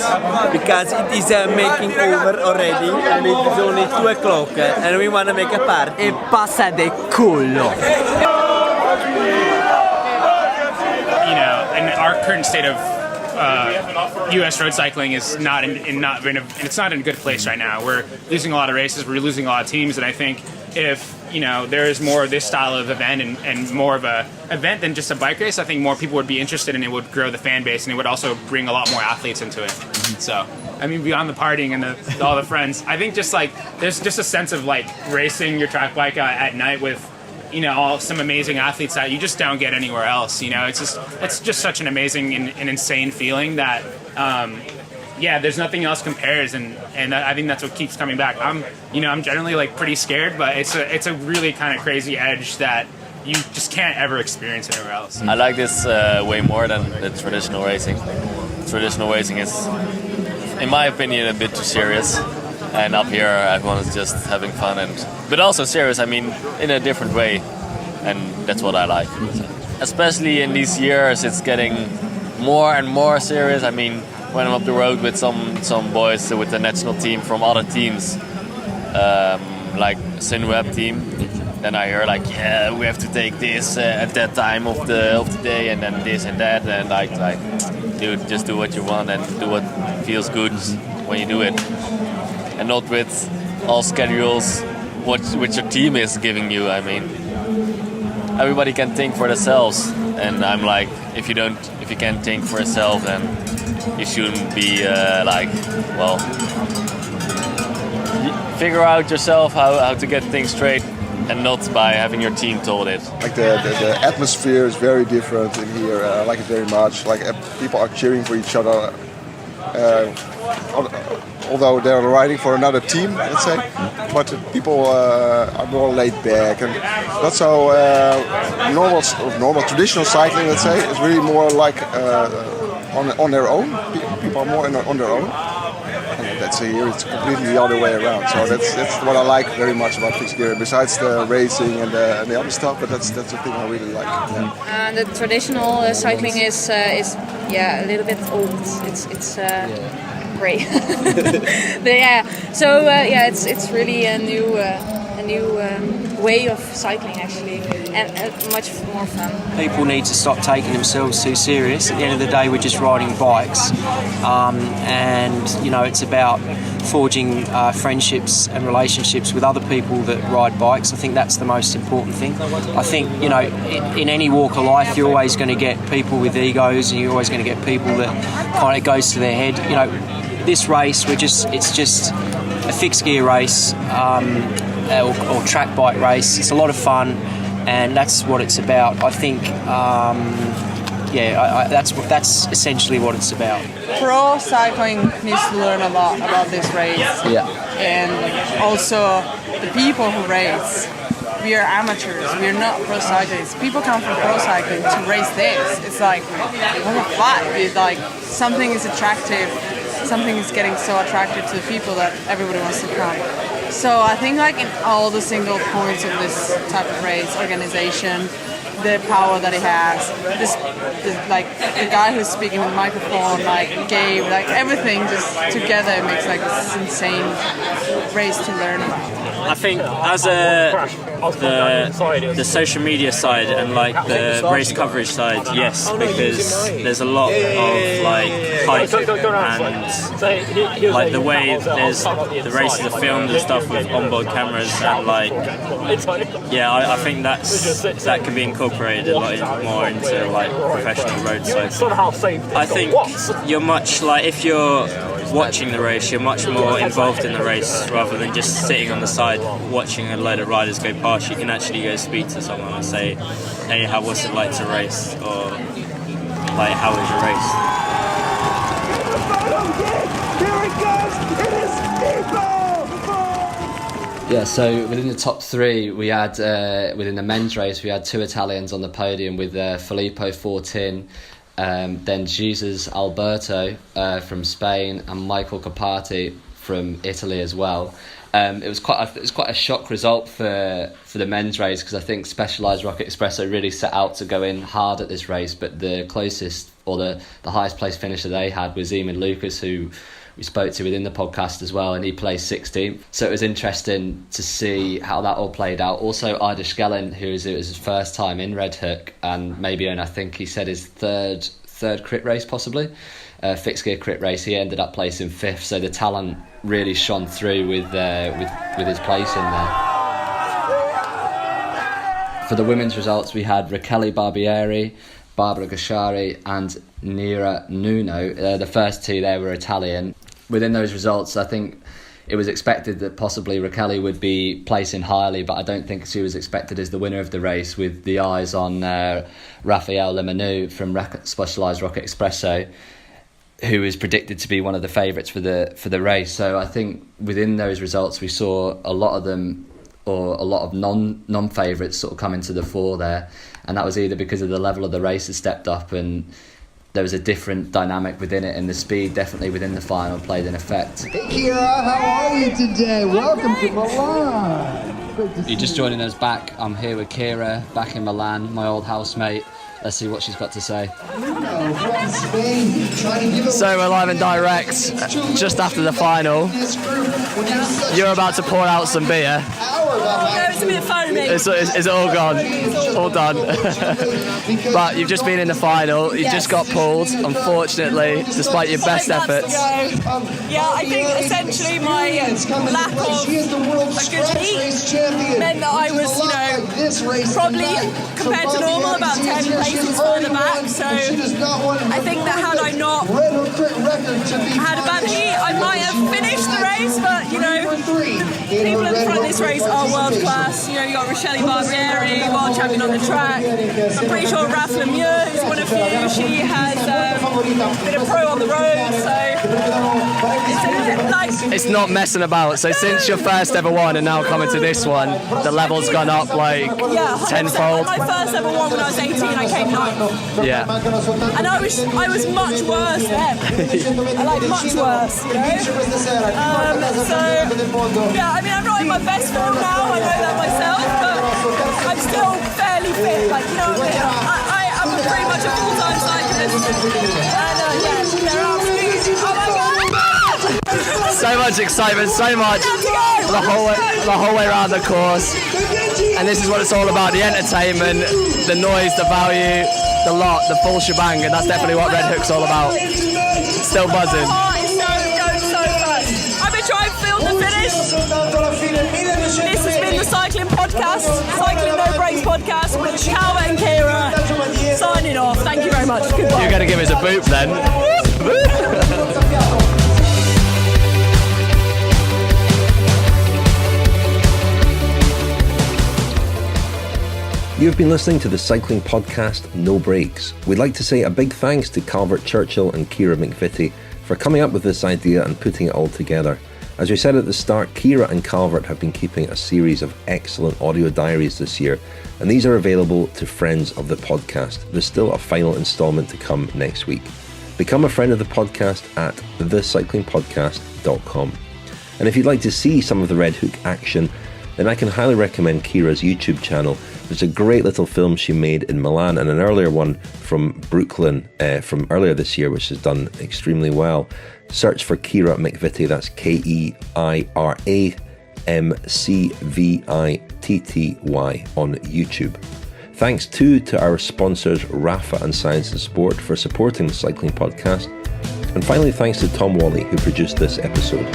because it is making over already and it is only 2 o'clock and we want to make a party. E passa de culo. You know, in our current state of U.S. road cycling is not in a good place right now. We're losing a lot of races, we're losing a lot of teams, and I think if there is more of this style of event and more of a event than just a bike race, I think more people would be interested and it would grow the fan base and it would also bring a lot more athletes into it. So, I mean, beyond the partying and all the friends, I think just like there's just a sense of like racing your track bike at night with some amazing athletes that you just don't get anywhere else. It's just such an amazing and insane feeling that there's nothing else compares, and I think that's what keeps coming back. I'm generally like pretty scared, but it's a really kind of crazy edge that you just can't ever experience anywhere else. I like this way more than the traditional racing. Traditional racing is, in my opinion, a bit too serious. And up here, everyone is just having fun, but also serious. I mean, in a different way, and that's what I like. Especially in these years, it's getting more and more serious. I mean, when I'm up the road with some boys with the national team from other teams, like Sunweb team, then I hear like, we have to take this at that time of the day, and then this and that, and like, dude, just do what you want and do what feels good when you do it. And not with all schedules which your team is giving you. I mean, everybody can think for themselves, and I'm like, if you can't think for yourself, then you shouldn't be figure out yourself how to get things straight, and not by having your team told it. Like the atmosphere is very different in here. I like it very much. Like people are cheering for each other. Although they're riding for another team, let's say, but people are more laid back and not so normal traditional cycling, let's say. It's really more like on their own. People are more on their own. And that's here. It's completely the other way around. So that's what I like very much about fixed gear. Besides the racing and the other stuff, but that's the thing I really like. Yeah. The traditional cycling is a little bit old. It's great. But it's really a new way of cycling actually, and much more fun. People need to stop taking themselves too serious. At the end of the day, we're just riding bikes, and it's about forging friendships and relationships with other people that ride bikes. I think that's the most important thing. I think in any walk of life, you're always going to get people with egos, and you're always going to get people that kind of goes to their head. This race, it's just a fixed gear race or track bike race. It's a lot of fun, and that's what it's about. I think, that's essentially what it's about. Pro cycling needs to learn a lot about this race. Yeah. And also the people who race. We are amateurs. We are not pro cyclists. People come from pro cycling to race this. It's like, what a vibe. It's like something is attractive. Something is getting so attractive to the people that everybody wants to come. So I think like in all the single points of this type of race, organization, the power that it has, the guy who's speaking with the microphone, like Gabe, like everything just together makes like this insane race to learn about. I think as the social media side and like the race coverage side, yes, because there's a lot of like hype and like the way there's the races are filmed and stuff with onboard cameras, and like I think that can be incorporated a lot more into like professional road cycling. I think you're much like, if you're watching the race, you're much more involved in the race rather than just sitting on the side watching a load of riders go past. You can actually go speak to someone and say, hey, how was it like to race, or like, how was your race? Here it goes! It is Yeah, so within the top three, we had, within the men's race, we had 2 Italians on the podium with Filippo Fortin, then Jesus Alberto from Spain, and Michael Capati from Italy as well. It was quite a shock result for the men's race, because I think Specialized Rocket Espresso really set out to go in hard at this race, but the closest, or the highest place finisher they had was Eamon Lucas, who we spoke to within the podcast as well, and he placed 16th. So it was interesting to see how that all played out. Also, Ida Skellen, it was his first time in Red Hook, and maybe, and I think he said his third crit race possibly, fixed gear crit race. He ended up placing 5th. So the talent really shone through with his place in there. For the women's results, we had Raquel Barbieri, Barbara Gashari and Nira Nuno. The first 2 there were Italian. Within those results, I think it was expected that possibly Raquel would be placing highly, but I don't think she was expected as the winner of the race, with the eyes on Raphael Lemonou from Specialized Rocket Espresso, who is predicted to be one of the favourites for the race. So I think within those results we saw a lot of them, or a lot of non-favourites sort of come into the fore there, and that was either because of the level of the race has stepped up and there was a different dynamic within it, and the speed definitely within the final played an effect. Hey Keira, how are you today? Welcome to Milan. You're just joining us back. I'm here with Keira, back in Milan, my old housemate. Let's see what she's got to say. So we're live and direct just after the final. You're about to pour out some beer. No, it's a bit foamy. Is it all gone? All done. But you've just been in the final. You just got pulled, unfortunately, despite your best efforts. Yeah, I think essentially my lack of a good heat meant that I was, probably compared to normal about 10 places further back. So I think that had I not had a bad heat, I might have finished the race. But people in front of this race are world class. You got Rochelle Barbieri, world champion on the track. I'm pretty sure Rapha Lemieux is one of you. She has been a pro on the road, so it's not messing about. So since your first ever one and now coming to this one, the level's gone up like tenfold. My first ever one when I was 18, I came 9th. Yeah. And I was much worse then. Much worse, So yeah, I mean, I'm not in my best form now, I know that myself, but I'm still fairly fit, I am pretty much a full-time cyclist, and they're absolutely, oh my god! So much excitement, so much the whole way around the course, and this is what it's all about, the entertainment, the noise, the value, the lot, the full shebang, and that's definitely what Red Hook's all about. Still buzzing. This has been the Cycling Podcast, Cycling No Breaks Podcast with Calvert and Keira. Signing off. Thank you very much. Goodbye. You're going to give us a boop then. You've been listening to the cycling podcast No Breaks. We'd like to say a big thanks to Calvert, Churchill and Keira McVitty for coming up with this idea and putting it all together. As we said at the start, Keira and Calvert have been keeping a series of excellent audio diaries this year, and these are available to friends of the podcast. There's still a final instalment to come next week. Become a friend of the podcast at thecyclingpodcast.com. And if you'd like to see some of the Red Hook action, then I can highly recommend Keira's YouTube channel. There's a great little film she made in Milan and an earlier one from Brooklyn from earlier this year, which has done extremely well. Search for Keira McVitty, that's Keira McVitty on YouTube. Thanks too to our sponsors Rapha and Science and Sport for supporting the Cycling Podcast. And finally, thanks to Tom Wally who produced this episode.